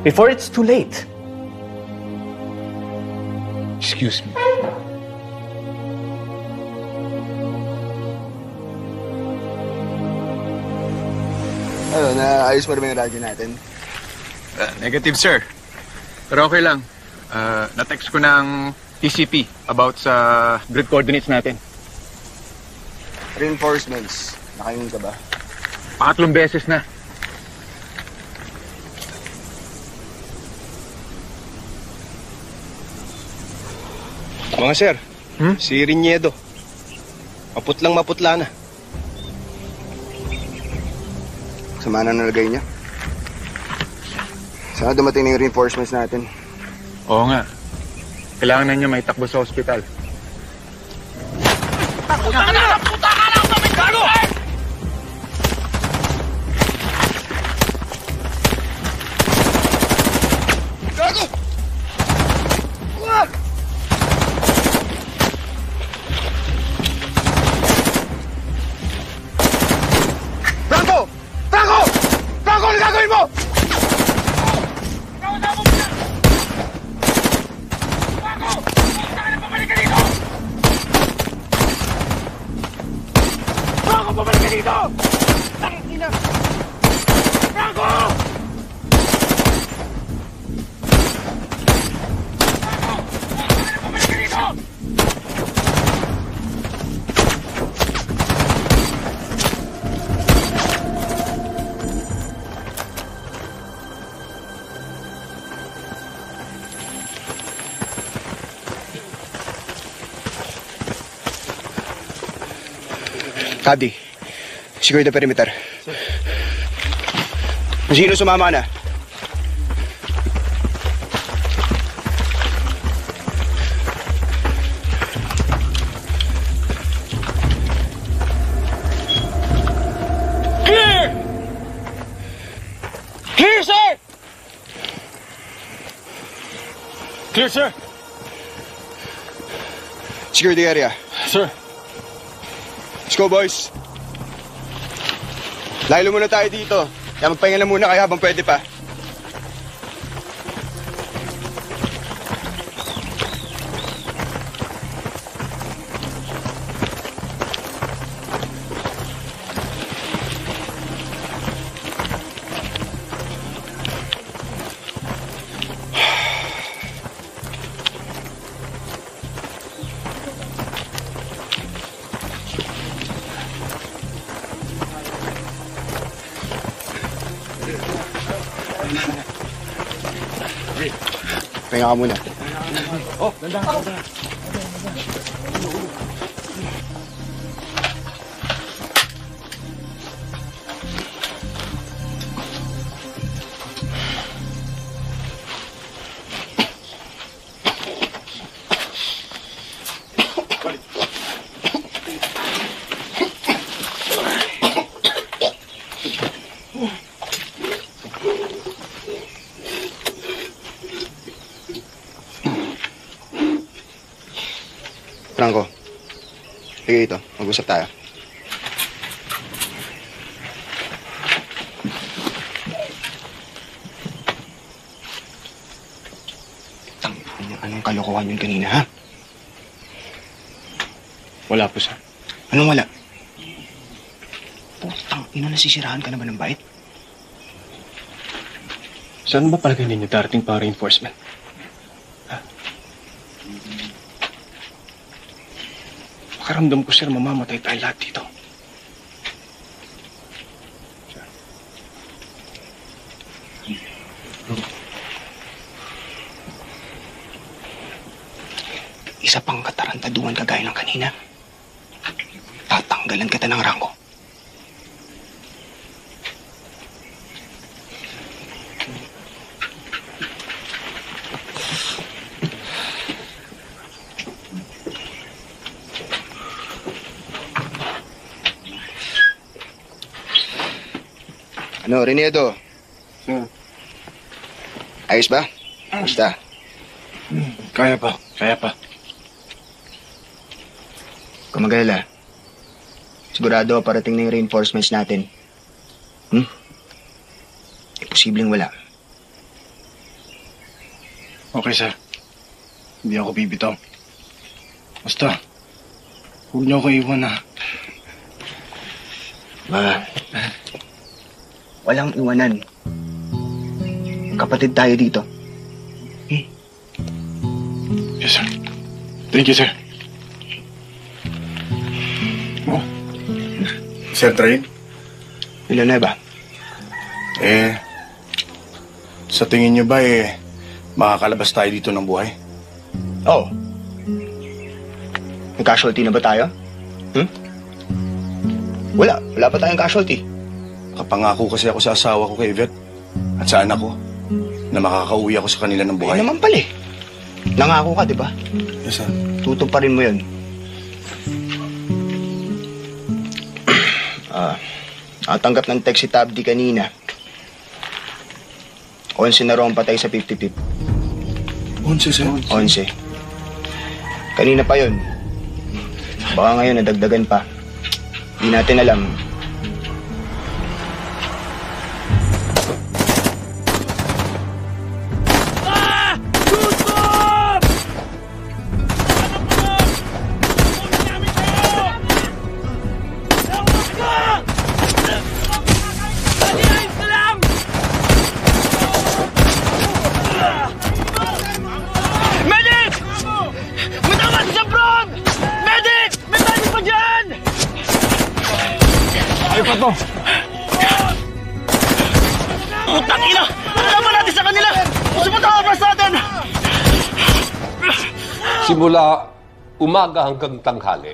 before it's too late. Excuse me. Ano, naayos mo rin yung radyo natin? Negative, sir. Pero okay lang. Na-text ko ng TCP about sa grid coordinates natin. Reinforcements. Nakaingin ka ba? 3 beses na. Mga sir, si Riniedo. Maputla na. Sama na nalagay niya. Sana dumating na yung reinforcements natin. Oo nga. Kailangan na niya may takbo sa ospital. Puta ka na! Puta ka na! Gago! Gago! Wag! Franco! Franco! Franco, ano gagawin mo? Franco, pabalik ka dito! Tangina! Franco! Pabalik ka dito! Cady, secure the perimeter. Sino sumama na? Clear! Clear, sir! Clear, sir. Secure the area. Sir. Let's go, boys. Laylo muna tayo dito. Kaya magpahinga na muna kayo habang pwede pa. Pahinga ka muna. Oh, ganda. Franco, sige dito. Mag-usap tayo. Anong kalokohan yun kanina, ha? Wala po, sir. Anong wala? Putang ina, nasisirahan ka na ba ng bait? Saan ba palagay ninyo darating para reinforcement? Pakaramdam ko, sir, mamamatay tayo lahat dito. Isa pang katarantaduhan kagaya ng kanina. Tatanggalan kita ng rangko. Ano, Reniedo? Ayos ba? Basta. Kaya pa. Kung mag-alala, sigurado parating na yung reinforcements natin. Imposibleng wala. Okay, sir. Hindi ako bibitaw. Basta, huwag niyo ako iwan, ha? Walang iwanan. Kapatid tayo dito. Yes, sir. Thank you, sir. Oh. Sir Train? Villanueva. Sa tingin niyo ba, makakalabas tayo dito ng buhay? Oo. May casualty na ba tayo? Wala pa tayong casualty. Kapangako kasi ako sa asawa ko kay Yvette at sa anak ko na makakauwi ako sa kanila ng buhay. Ay naman pala eh. Nangako ka, di ba? Yes, sir. Tutuparin mo yun. Natanggap ng text si Tabdi kanina. 11 na raw ang patay sa 55. 11, sir? 11. Kanina pa yun. Baka ngayon nadagdagan pa. Di natin alam. Medic! Matama sa Sabron! Medic! May medic pa dyan! Ay, Pato! Putang ina! Laban natin sa kanila! Sumunta ka sa atin! Simula umaga hanggang tanghali,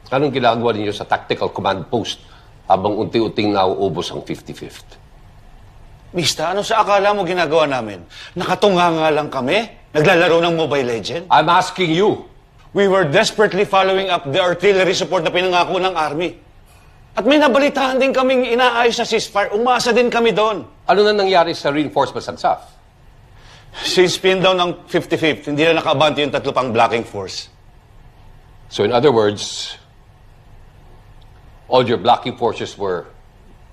anong ginagawa ninyo sa tactical command post habang unti-unting nauubos ang 55th? Mista, ano sa akala mo ginagawa namin? Nakatunga nga lang kami? Naglalaro ng Mobile Legend? I'm asking you. We were desperately following up the artillery support na pinangako ng Army. At may nabalitaan din kaming inaayos sa ceasefire. Umasa din kami doon. Ano na nangyari sa reinforcements and SAF? Since pin down ng 55th, hindi na nakabante yung 3 pang blocking force. So in other words, all your blocking forces were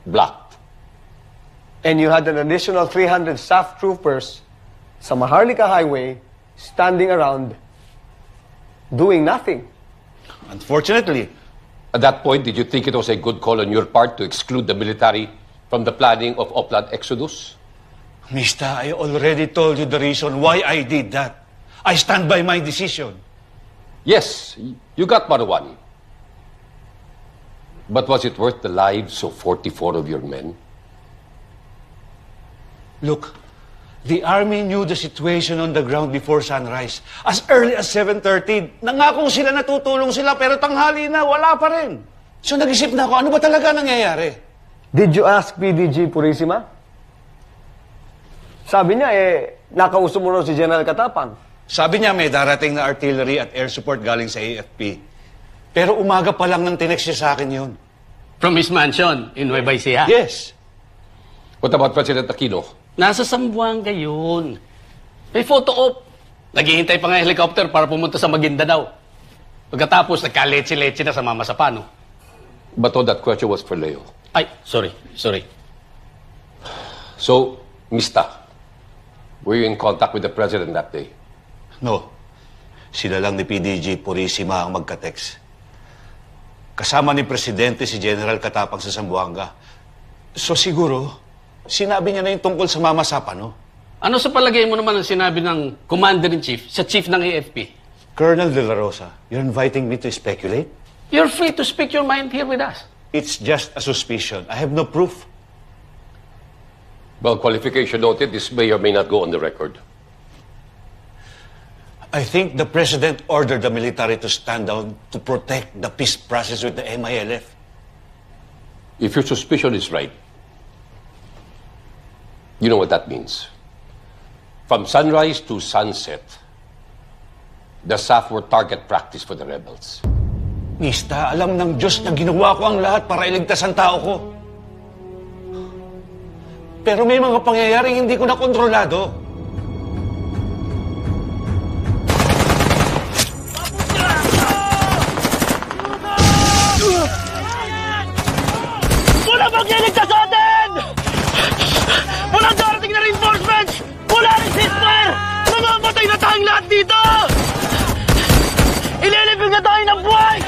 blocked. And you had an additional 300 SAF troopers sa Maharlika Highway standing around doing nothing. Unfortunately. At that point, did you think it was a good call on your part to exclude the military from the planning of Opland Exodus? Mista, I already told you the reason why I did that. I stand by my decision. Yes, you got Marawan. But was it worth the lives of 44 of your men? Look, the Army knew the situation on the ground before sunrise. As early as 7:30, nangakong sila natutulong sila pero tanghali na, wala pa rin. So nag-isip na ako, ano ba talaga nangyayari? Did you ask PDG Purisima? Sabi niya, nakausap mo raw si General Katapang. Sabi niya may darating na artillery at air support galing sa AFP. Pero umaga pa lang nang tinext siya sa akin yun. From his mansion in Nueva Ecija? Yes. What about President Aquino? Nasa Zamboanga yun. May photo op. Naghihintay pa nga yung helicopter para pumunta sa Maguindanao. Pagkatapos, nagka-leche-leche na sa Mama Sapano. But all that question was for Leo. Ay, sorry. So, Mista, were you in contact with the President that day? No. Sila lang ni PDG Purisima ang magka-text. Kasama ni Presidente si General Katapang sa Zamboanga. So siguro, sinabi niya na yung tungkol sa Mama Sapano. Ano sa palagay mo naman ang sinabi ng Commander-in-Chief sa Chief ng AFP? Colonel De La Rosa, you're inviting me to speculate? You're free to speak your mind here with us. It's just a suspicion. I have no proof. Well, qualification noted, this may or may not go on the record. I think the President ordered the military to stand down to protect the peace process with the MILF. If your suspicion is right, you know what that means. From sunrise to sunset, the SAF were target practice for the rebels. Mista, alam ng Diyos na ginawa ko ang lahat para iligtas ang tao ko. Pero may mga pangyayaring hindi ko na kontrolado. Wala magliligtas sa atin! Walang darating na reinforcements! Wala rin ceasefire! Namamatay na tayong lahat dito! Ililibig na tayo ng buhay!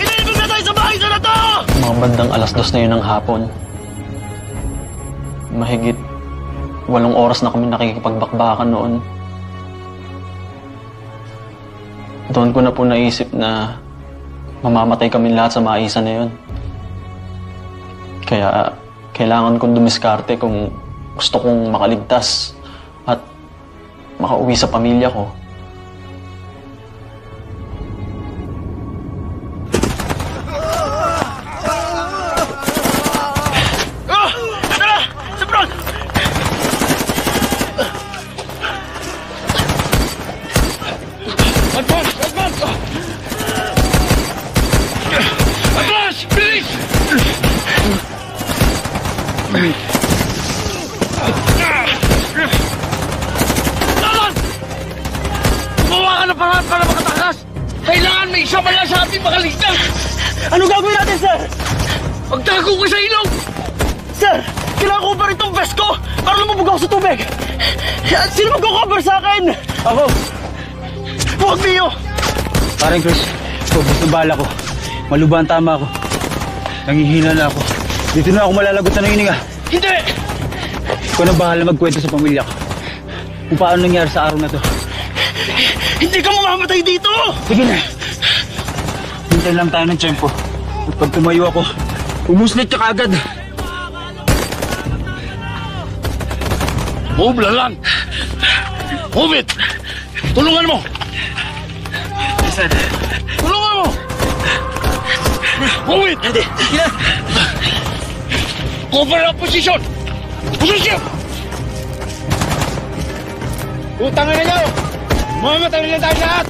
Ililibig na tayo sa bahay na to! Mga bandang 2:00 na yun ng hapon. Mahigit 8 oras na kami nakikipagbakbakan noon. Doon ko na po naisip na mamamatay kami lahat sa maisan na yun. Kaya kailangan kong dumiskarte kung gusto kong makaligtas at makauwi sa pamilya ko. Tara! Sa front! Advance! Advance! Advance! Bilis! Dalan! Gumawa ka ng paraan para makatakas! Kailangan may isa man lang sa ating makaligtas! Ano gagawin natin, sir? Magtago ka sa ilog! Sir, kailangan ko pa rin itong vest ko para lumubog ako sa tubig! Sino magko-cover sa akin? Ako! Huwag niyo! Parang Chris, gusto bala ko. Malubhan tama ako. Nangihina na ako. Dito na ako malalagot na nangininga. Hindi! Ikaw na bahala magkwento sa pamilya ko. Kung paano nangyari sa araw na to. Hindi ka mamamatay dito! Sige na. Hintay lang tayo ng tiyempo. At pag tumayo ako, umuslit ka agad. Move, Lalan! Move it! Tulungan mo! Listen. Tulungan mo! Move it! Hindi. Sige na. Cover up position! Position! Utangin na nyo! Mamamatay na lang tayo lahat!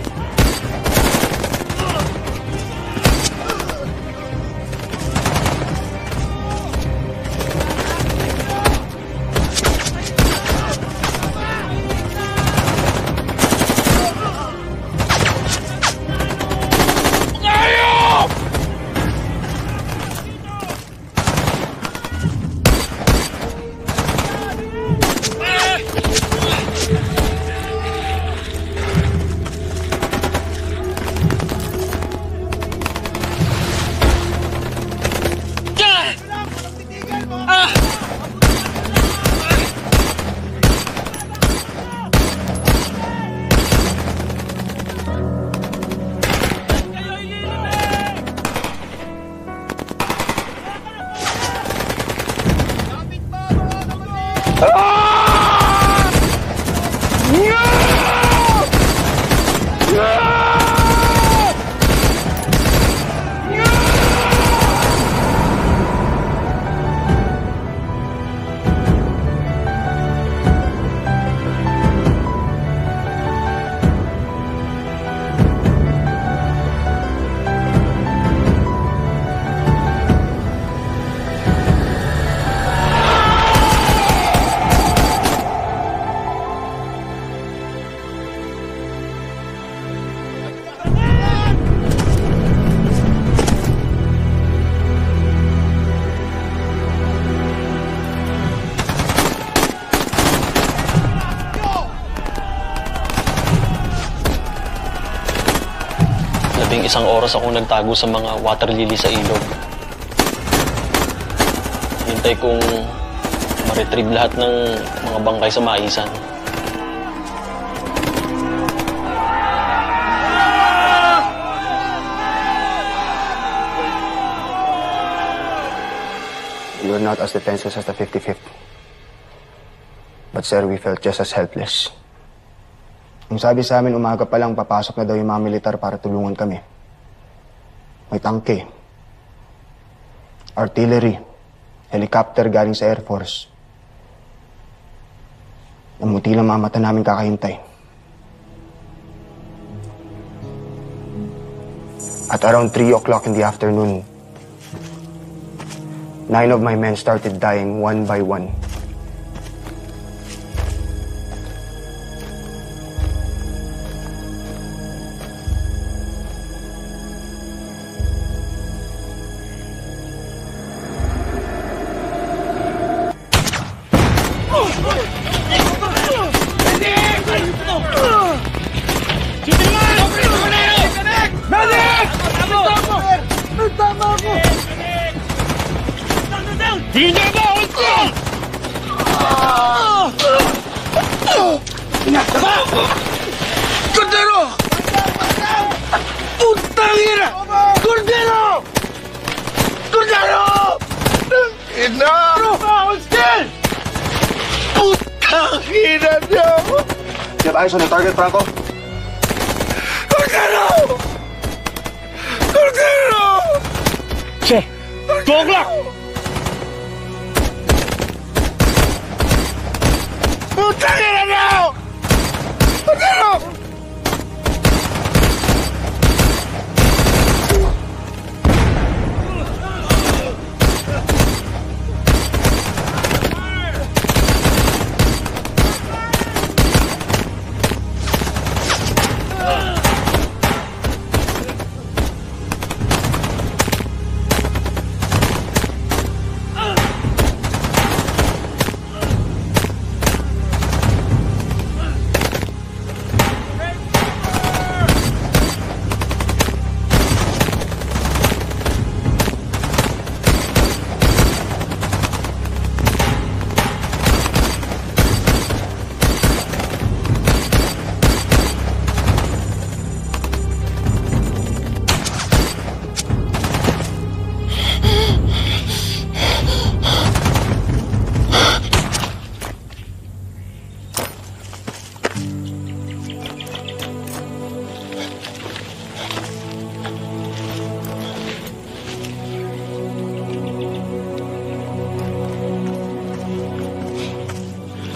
Isang oras akong nagtago sa mga water lily sa ilog. Hintay kong ma-retrieve lahat ng mga bangkay sa maisan. You're not as defenseless as the 55th. But sir, we felt just as helpless. Yung sabi sa amin, umaga pa lang papasok na daw yung mga militar para tulungan kami. May tangke, artillery, helicopter galing sa Air Force. Namuti lang mga mata namin kakahintay. At around 3 o'clock in the afternoon, 9 of my men started dying one by one. Cordero! Putang ina! Cordero! Cordero! Ina! Hold still! Putang ina niyo! Get eyes on the target, Franco. Cordero! Cordero! Che! 2 o'clock! Putang ina niyo! Cordero!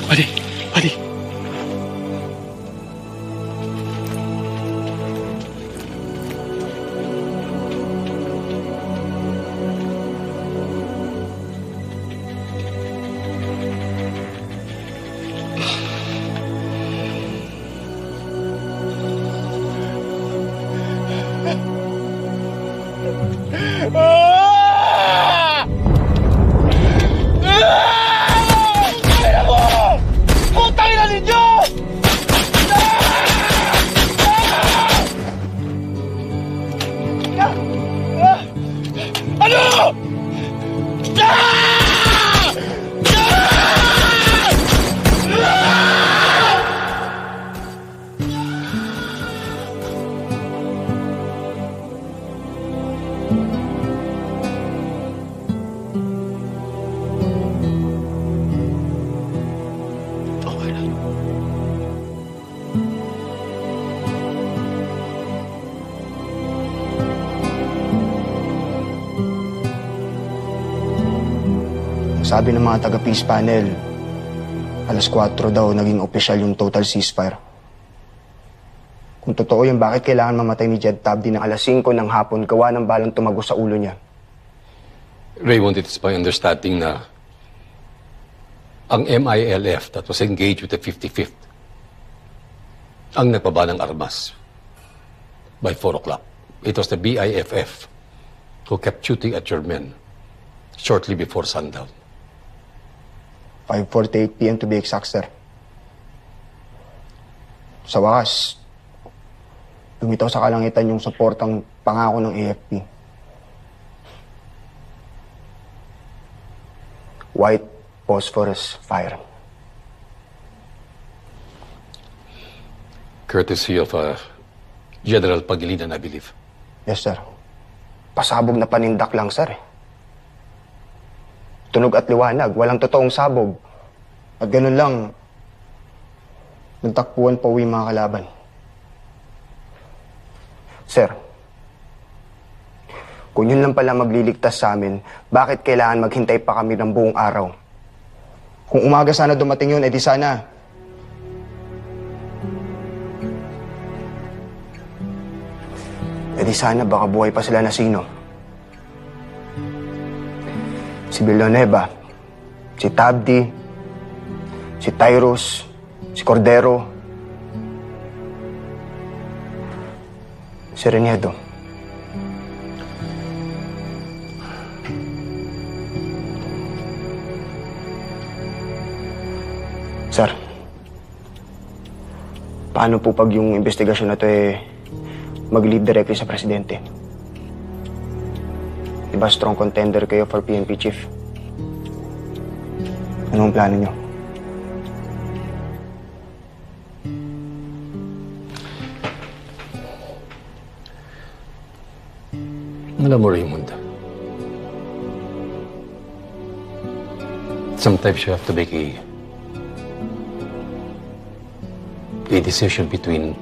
Buddy! Putang ina ninyo! Ano? Sabi ng mga taga-peace panel, alas 4 daw naging opisyal yung total ceasefire. Kung totoo yun, bakit kailangan mamatay ni Jed Tabdi ng alas 5 ng hapon gawa ng balang tumago sa ulo niya? Raymond, it is my understanding na ang MILF that was engaged with the 55th ang nagpaba ng armas by 4 o'clock. It was the BIFF who kept shooting at your men shortly before sundown. 5:48 p.m. to be exact, sir. Sa wakas, lumitaw sa kalangitan yung suportang pangako ng AFP. White phosphorus fire. Courtesy of General Pagilinan, I believe. Yes, sir. Pasabog na panindak lang, sir. Tunog at liwanag, walang totoong sabog. At ganun lang, nagtakpuan pa uwi mga kalaban. Sir, kung yun lang pala magliligtas sa amin, bakit kailangan maghintay pa kami ng buong araw? Kung umaga sana dumating yun, edi sana. Edi sana baka buhay pa sila na sino. si Villanueva, si Tabdi, si Tyrus, si Cordero, si Reniedo. Sir, paano po pag yung investigasyon na to mag-lead directly sa presidente? Diba strong contender kayo for PNP chief? Anong plano nyo? Alam mo, Raymond, sometimes you have to make a decision between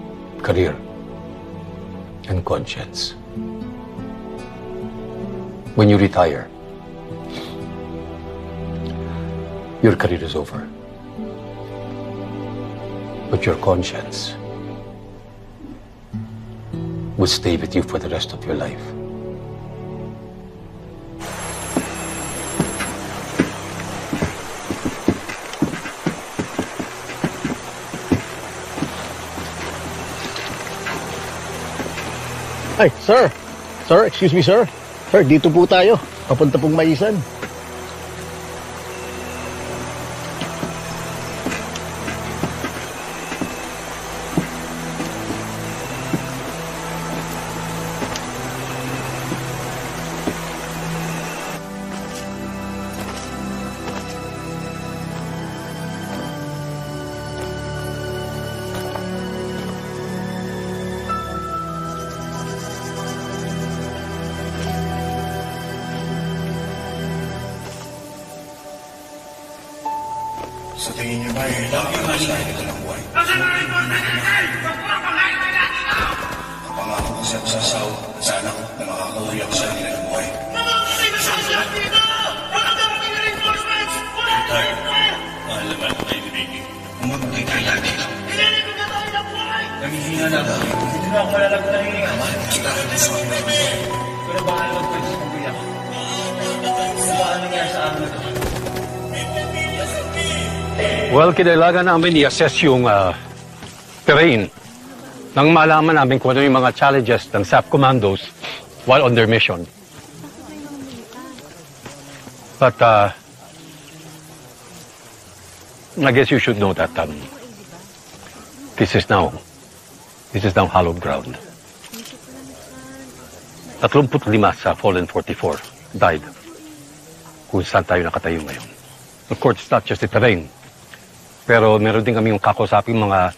career and conscience. When you retire, your career is over. But your conscience will stay with you for the rest of your life. Ay, sir! Sir, excuse me, sir. Sir, dito po tayo. Papunta pong Maisan. Sa tingin niyo ba lagi masaya ito ng buhay? Napangako ko sa sasaw at sana na makakauwi ako sa kanila ng buhay. Retired, mahal naman ang kaibigan. Umabagay kayo lagi. Namihina na ako. Hindi na ako malalagot na hininga. Mahal ko sila ka sa kanila ng buhay. Pero baka naman pwede sa pamilya ko. Baka nangyari sa amin ito. Well, kinailangan namin i-assess yung terrain nang malaman namin kung ano yung mga challenges ng SAF commandos while on their mission. But I guess you should know that this is now hallowed ground. 35 sa Fallen 44 died kung saan tayo nakatayo ngayon. Of course, it's not just the terrain. Pero meron din kami yung kakusaping mga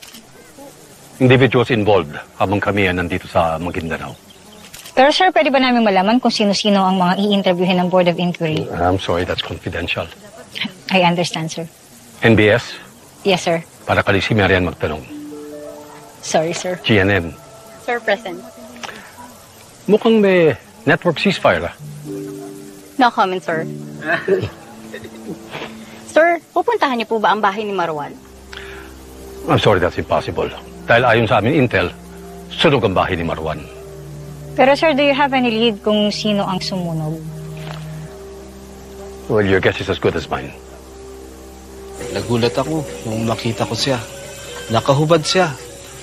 individuals involved habang kami nandito sa Maguindanao. Pero sir, pwede ba namin malaman kung sino-sino ang mga i-interviewin ng Board of Inquiry? I'm sorry, that's confidential. I understand, sir. NBS? Yes, sir. Para kali si Marian magtanong. Sorry, sir. GNN? Sir, present. Mukhang may network ceasefire, No comment, sir. Sir, pupuntahan niyo po ba ang bahay ni Marwan? I'm sorry, that's impossible. Dahil ayon sa amin intel, sunog ang bahay ni Marwan. Pero sir, do you have any lead kung sino ang sumunog? Well, your guess is as good as mine. Nagulat ako nung makita ko siya. Nakahubad siya.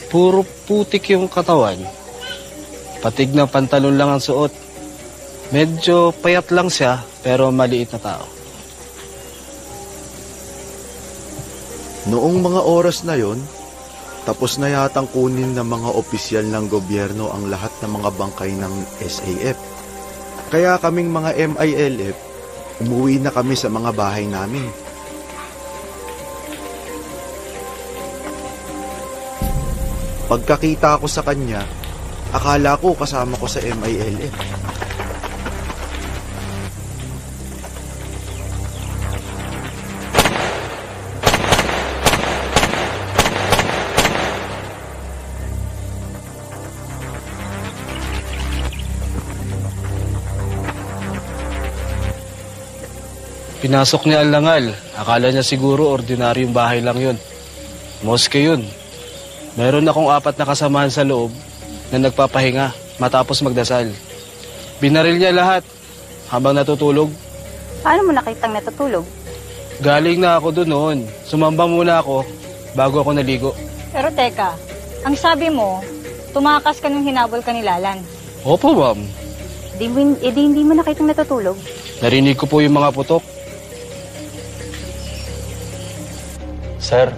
Puro putik yung katawan. Patig na pantalon lang ang suot. Medyo payat lang siya, pero maliit na tao. Noong mga oras na yon, tapos na yatang kunin ng mga opisyal ng gobyerno ang lahat ng mga bangkay ng SAF. Kaya kaming mga MILF, umuwi na kami sa mga bahay namin. Pagkakita ko sa kanya, akala ko kasama ko sa MILF. Pinasok ni Alangal. Akala niya siguro ordinaryong bahay lang yun. Moske yun. Meron akong 4 na kasamahan sa loob na nagpapahinga matapos magdasal. Binaril niya lahat habang natutulog. Paano mo nakitang natutulog? Galing na ako doon noon. Sumamba muna ako bago ako naligo. Pero teka, ang sabi mo, tumakas ka nung hinabol ka ni Lalan. Opo, ma'am. Hindi mo nakitang natutulog? Narinig ko po yung mga putok. Sir,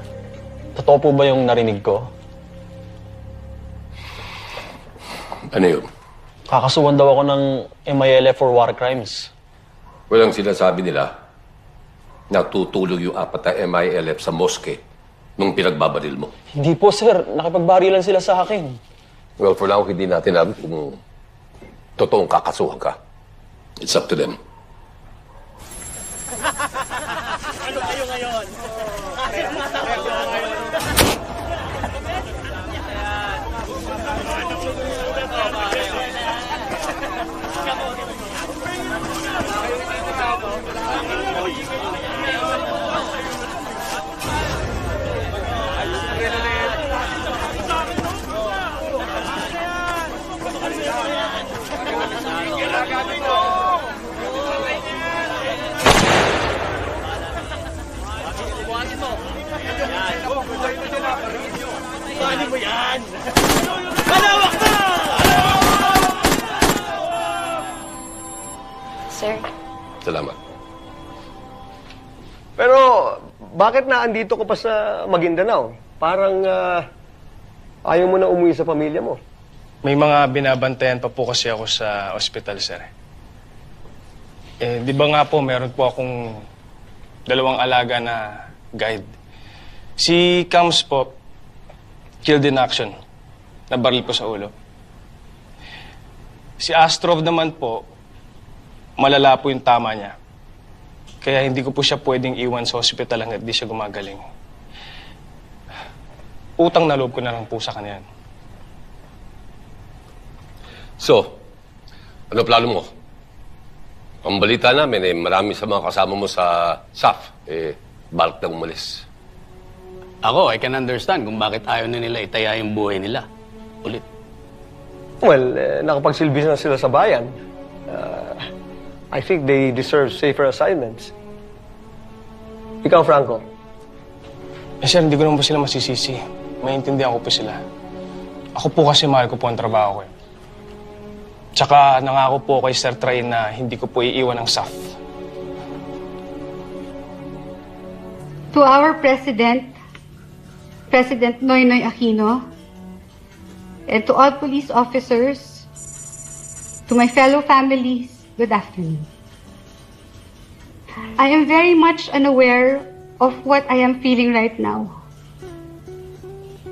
totoo po ba yung narinig ko? Ano yun? Kakasuhan daw ako ng MILF for war crimes. Walang sinasabi nila natutulog yung 4 na MILF sa moske nung pinagbabaril mo. Hindi po, sir. Nakipagbarilan sila sa akin. Well, for now, hindi natin alam kung totoong kakasuhan ka. It's up to them. Ano kayo ngayon? Ano mo yan? Malawak na! Sir. Salamat. Pero, bakit na andito ka pa sa Maguindanao? Parang ayaw mo na umuwi sa pamilya mo. May mga binabantayan pa po kasi ako sa ospital, sir. Di ba nga po, meron po akong 2 alaga na guide. Si Cams po, killed in action. Nabaril po sa ulo. Si Astrov naman po, malala po yung tama niya. Kaya hindi ko po siya pwedeng iwan sa ospital hanggat di siya gumagaling. Utang na loob ko na lang po sa kanya. So, ano plano mo? Ang balita namin, marami sa mga kasama mo sa SAF, balak na umalis. Ako, I can understand kung bakit ayaw na nila itaya yung buhay nila. Ulit. Well, nakapagsilbi na sila sa bayan. I think they deserve safer assignments. Ikaw, Franco? Sir, hindi ko naman po sila masisisi. Maintindihan ko po sila. Ako po kasi mahal ko po ang trabaho ko. Tsaka nangako po kay Sir Train na hindi ko po iiwan ang SAF. To our President, President Noynoy Aquino, and to all police officers, to my fellow families, good afternoon. I am very much unaware of what I am feeling right now.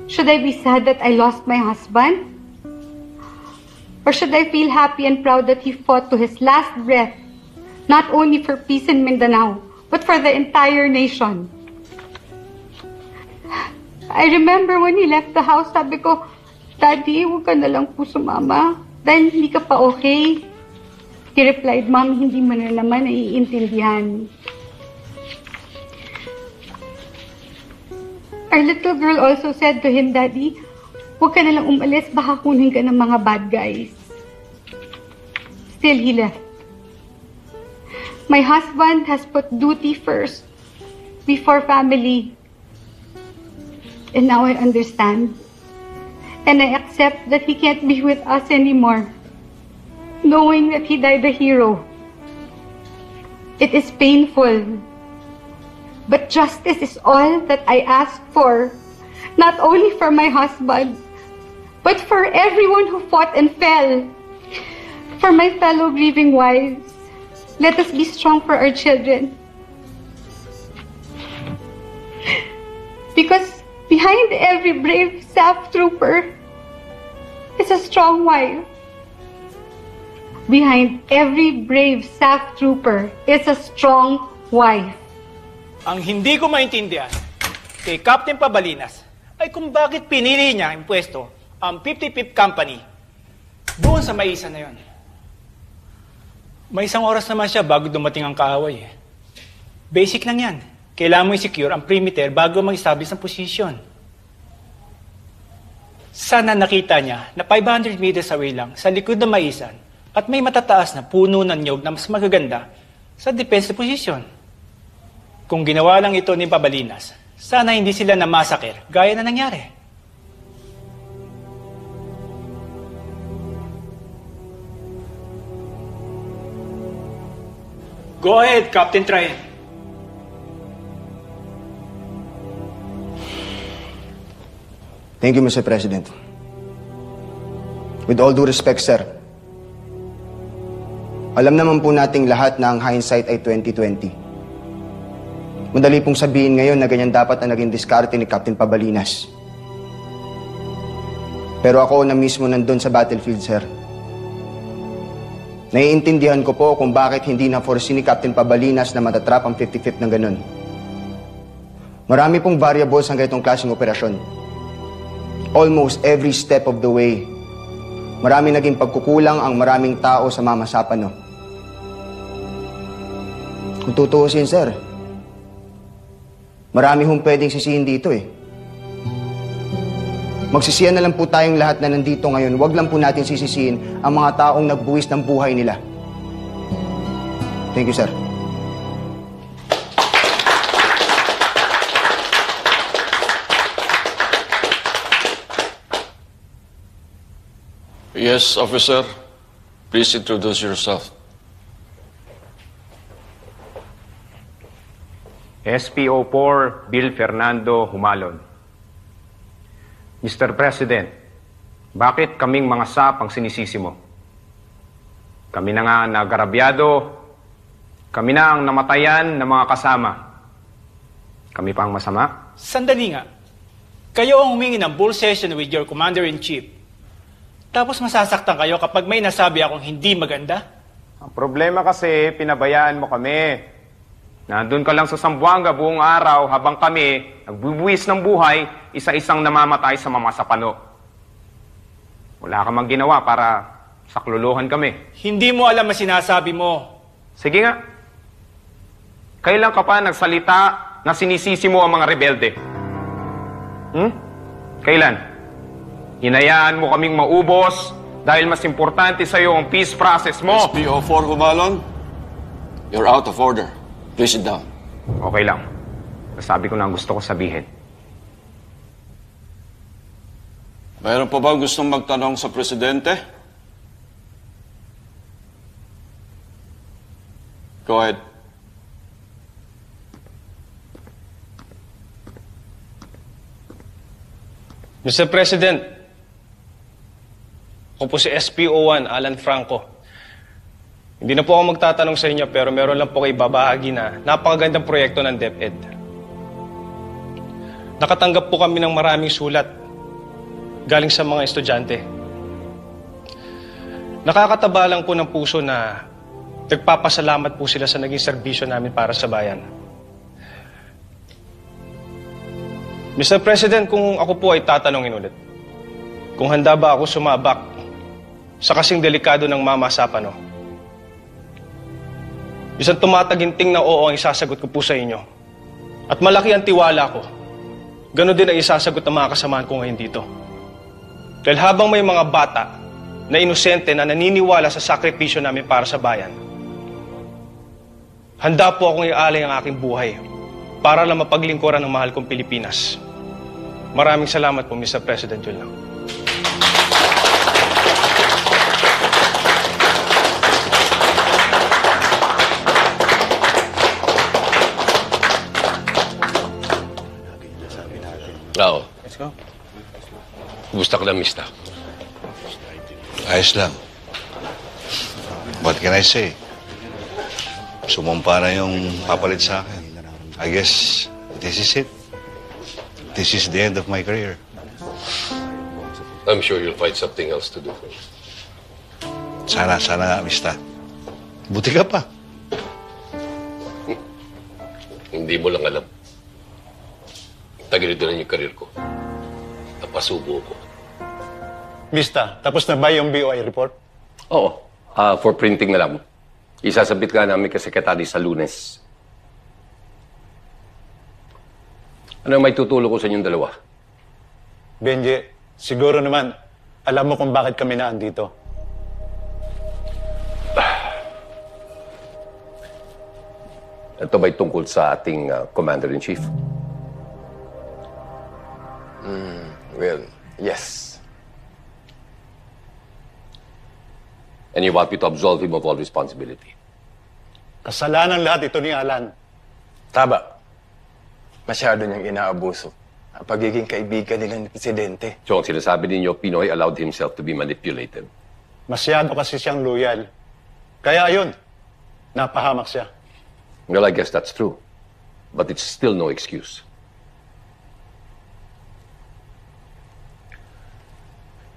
Should I be sad that I lost my husband? Or should I feel happy and proud that he fought to his last breath, not only for peace in Mindanao, but for the entire nation? I remember when he left the house, sabi ko, Daddy, huwag ka na lang po sumama dahil hindi ka pa okay. He replied, Mom, hindi mo na naman naiintindihan. Our little girl also said to him, Daddy, huwag ka na lang umalis, baka kunin ka ng mga bad guys. Still, he left. My husband has put duty first, before family. And now I understand. And I accept that he can't be with us anymore, knowing that he died a hero. It is painful. But justice is all that I ask for, not only for my husband, but for everyone who fought and fell. For my fellow grieving wives, let us be strong for our children. Because behind every brave SAF trooper is a strong wife. Behind every brave SAF trooper is a strong wife. Ang hindi ko maintindihan kay Captain Pabalinas ay kung bakit pinili niya ang pwesto ang 50-50 company doon sa maisa na yon. May isang oras naman siya bago dumating ang kaaway. Basic lang yan. Kailangan mo i-secure ang perimeter bago mag-establish ng posisyon. Sana nakita niya na 500 meters away lang sa likod ng maisan at may matataas na puno ng nyog na mas magaganda sa defensive position. Kung ginawa lang ito ni Pabalinas, sana hindi sila namasakir gaya na nangyari. Go ahead, Captain Train. Thank you, Mr. President. With all due respect, sir, alam naman po nating lahat na ang hindsight ay 2020. Madali pong sabihin ngayon na ganyan dapat na naging diskarte ni Captain Pabalinas. Pero ako na mismo nandun sa battlefield, sir. Naiintindihan ko po kung bakit hindi na-foresee ni Captain Pabalinas na matatrap ang 55th ng ganun. Marami pong variables ang ganitong klaseng operasyon. Almost every step of the way, marami naging pagkukulang ang maraming tao sa mamasapan, no? Kung tutuusin, sir, marami hong pwedeng sisihin dito, eh. Magsisiyan na lang po tayong lahat na nandito ngayon. Huwag lang po natin sisisihin ang mga taong nagbuwis ng buhay nila. Thank you, sir. Yes, officer. Please introduce yourself. SPO4 Bill Fernando Humalon. Mr. President, bakit kaming mga SAP ang sinisisi mo? Kami na nga nagarabyado, kami na ang namatayan ng mga kasama. Kami pa ang masama? Sandali nga. Kayo ang humingi ng bull session with your Commander-in-Chief. Tapos masasaktan kayo kapag may nasabi akong hindi maganda? Ang problema kasi, pinabayaan mo kami. Nandun ka lang sa Zamboanga buong araw habang kami, nagbubuwis ng buhay, isa-isang namamatay sa mamasapano. Wala ka mang ginawa para sakluluhan kami. Hindi mo alam ang sinasabi mo. Sige nga. Kailan ka pa nagsalita na sinisisi mo ang mga rebelde? Kailan? Hinayaan mo kaming maubos dahil mas importante sa iyo ang peace process mo. SPO4 Humalon, you're out of order. Please sit down. Okay lang. Nasabi ko na ang gusto ko sabihin. Mayroon pa ba gustong magtanong sa Presidente? Go ahead. Mr. President, ako po si SPO1 Alan Franco. Hindi na po ako magtatanong sa inyo pero meron lang po kayo babahagi na napakagandang proyekto ng DepEd. Nakatanggap po kami ng maraming sulat galing sa mga estudyante. Nakakataba lang po ng puso na nagpapasalamat po sila sa naging serbisyo namin para sa bayan. Mr. President, kung ako po ay tatanungin ulit, kung handa ba ako sumabak sa kasing delikado ng mamasapano, isang tumataginting na oo ang isasagot ko po sa inyo. At malaki ang tiwala ko. Ganon din ang isasagot ng mga kasamahan ko ngayon dito. Dahil habang may mga bata na inosente na naniniwala sa sakripisyo namin para sa bayan, handa po akong ialay ang aking buhay para lang mapaglingkuran ng mahal kong Pilipinas. Maraming salamat po, Mr. President. Yun lang. Oo. Let's go. Kumusta ka lang, Mista? Ayos lang. What can I say? Sumumpa na yung papalit sa akin. I guess this is it. This is the end of my career. I'm sure you'll find something else to do. Sana nga, Mista. Buti ka pa. Hindi mo lang alam. Tagilid na yung karir ko. Napasubo ko. Mista, tapos na ba yung BOI report? Oo. For printing na lang. Isasabit ka namin kay Sekretary sa Lunes. Ano may tutulong ko sa inyong dalawa? Benji, siguro naman, alam mo kung bakit kami naandito. Ito ba'y tungkol sa ating Commander-in-Chief? Well, yes. And you want me to absolve him of all responsibility? Kasalanan lahat ito ni Alan. Tama. Masyado niyang inaabuso ang pagiging kaibigan nila ni Presidente. So, ang sinasabi ninyo, Pinoy allowed himself to be manipulated. Masyado kasi siyang loyal. Kaya ayun, napahamak siya. Well, I guess that's true. But it's still no excuse.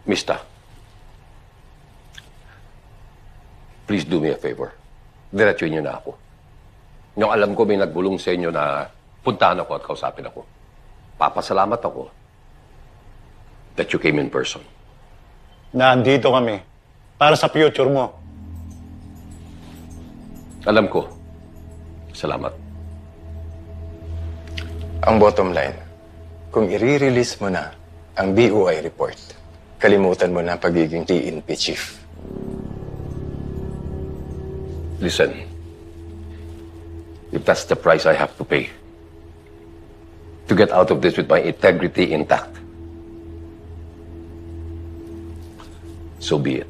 Mista, please do me a favor. Diretsuin niyo na ako. Yung alam ko may nagbulong sa inyo na puntahan ako at kausapin ako. Papasalamat ako that you came in person. Nandito kami para sa future mo. Alam ko. Salamat. Ang bottom line, kung i-release mo na ang BOI report, kalimutan mo na ang pagiging PNP chief. Listen, if that's the price I have to pay to get out of this with my integrity intact, so be it.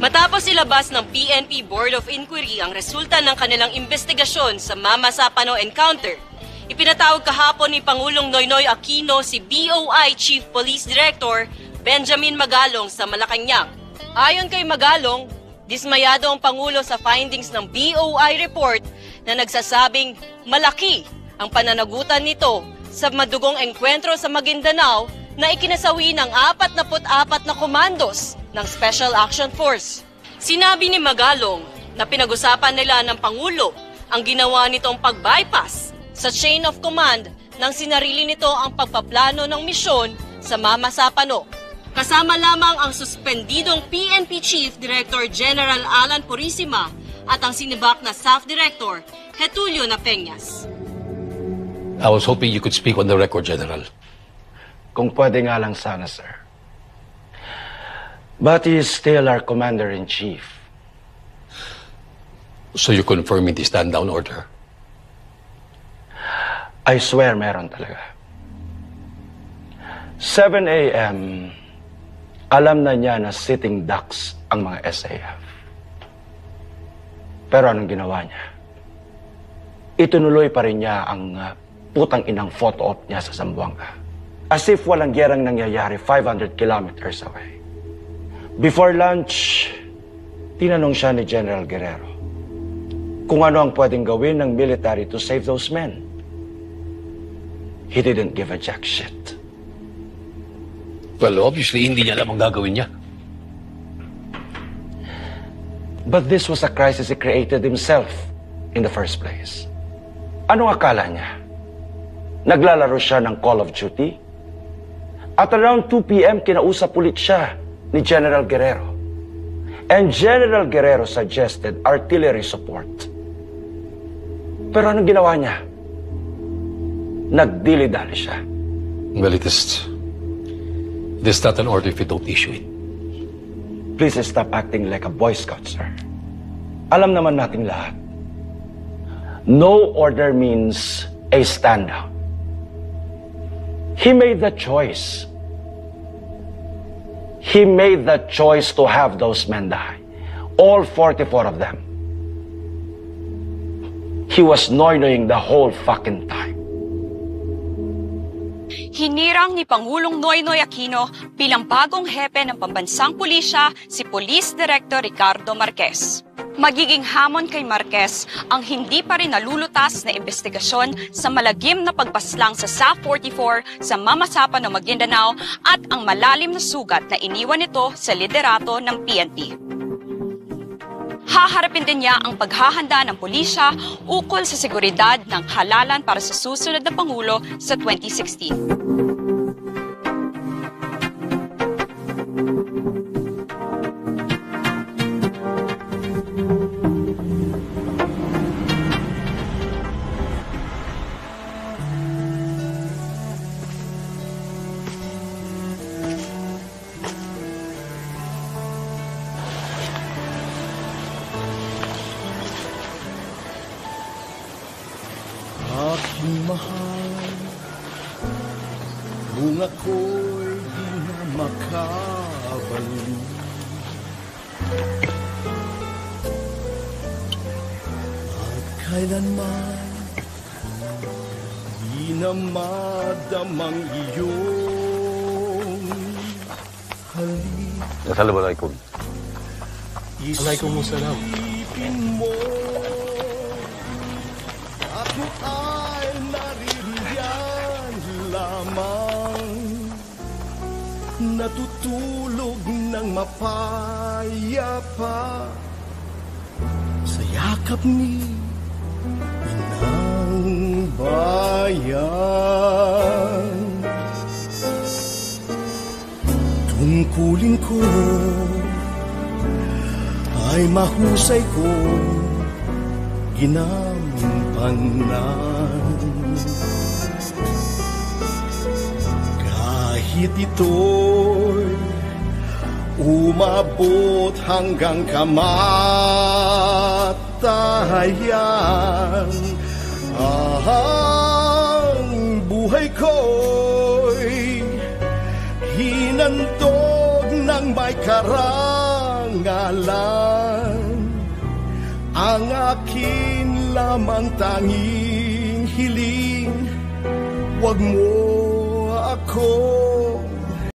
Matapos ilabas ng PNP Board of Inquiry ang resulta ng kanilang investigasyon sa Mama Sapano encounter, ipinatawag kahapon ni Pangulong Noynoy Aquino si BOI Chief Police Director Benjamin Magalong sa Malacanang. Ayon kay Magalong, dismayado ang Pangulo sa findings ng BOI report na nagsasabing malaki ang pananagutan nito sa madugong engkwentro sa Maguindanao na ikinasawi ng 44 na komandos ng Special Action Force. Sinabi ni Magalong na pinag-usapan nila ng Pangulo ang ginawa nitong pag-bypass sa chain of command nang sinarili nito ang pagpaplano ng misyon sa Mama Sapano. Kasama lamang ang suspendidong PNP Chief Director General Alan Purisima at ang sinibak na Staff Director Getulio Napeñas. I was hoping you could speak on the record, General. Kung pwede nga lang sana, sir. But he is still our Commander-in-Chief. So you're confirming the stand-down order? I swear meron talaga. 7 a.m., alam na niya na sitting ducks ang mga SAF. Pero anong ginawa niya? Itunuloy pa rin niya ang putang inang photo op niya sa Zamboanga. As if walang gerang nangyayari 500 kilometers away. Before lunch, tinanong siya ni General Guerrero kung ano ang pwedeng gawin ng military to save those men. He didn't give a jack shit. Well, obviously, hindi niya alam ang gagawin niya. But this was a crisis he created himself in the first place. Anong akala niya? Naglalaro siya ng Call of Duty? At around 2 p.m., kinausap ulit siya ni General Guerrero. And General Guerrero suggested artillery support. Pero anong ginawa niya? Nagdili-dali siya. Well, it is not an order if you don't issue it. Please stop acting like a Boy Scout, sir. Alam naman nating lahat. No order means a stand-down. He made the choice. He made the choice to have those men die. All 44 of them. He was noynoying the whole fucking time. Hinirang ni Pangulong Noynoy Aquino bilang bagong hepe ng pambansang pulisya si Police Director Ricardo Marquez. Magiging hamon kay Marquez ang hindi pa rin nalulutas na investigasyon sa malagim na pagbaslang sa SAF-44 sa Mama Sapano, Maguindanao at ang malalim na sugat na iniwan nito sa liderato ng PNP. Haharapin din niya ang paghahanda ng pulisya ukol sa seguridad ng halalan para sa susunod na Pangulo sa 2016. mahal kung ako'y di na makabalik. At kailanman di na madamang iyong halik. Assalamualaikum. Waalaikumsalam. Mo, ako ay naririyan lamang, natutulog ng mapayapa sa yakap ni Inang Bayan. Tungkulin ko ay mahusay ko ginampanan. Kahit ito'y umabot hanggang kamatayan, ang buhay ko'y hinandog ng may karangalan. Ang akin lamang tanging hiling, huwag mo ako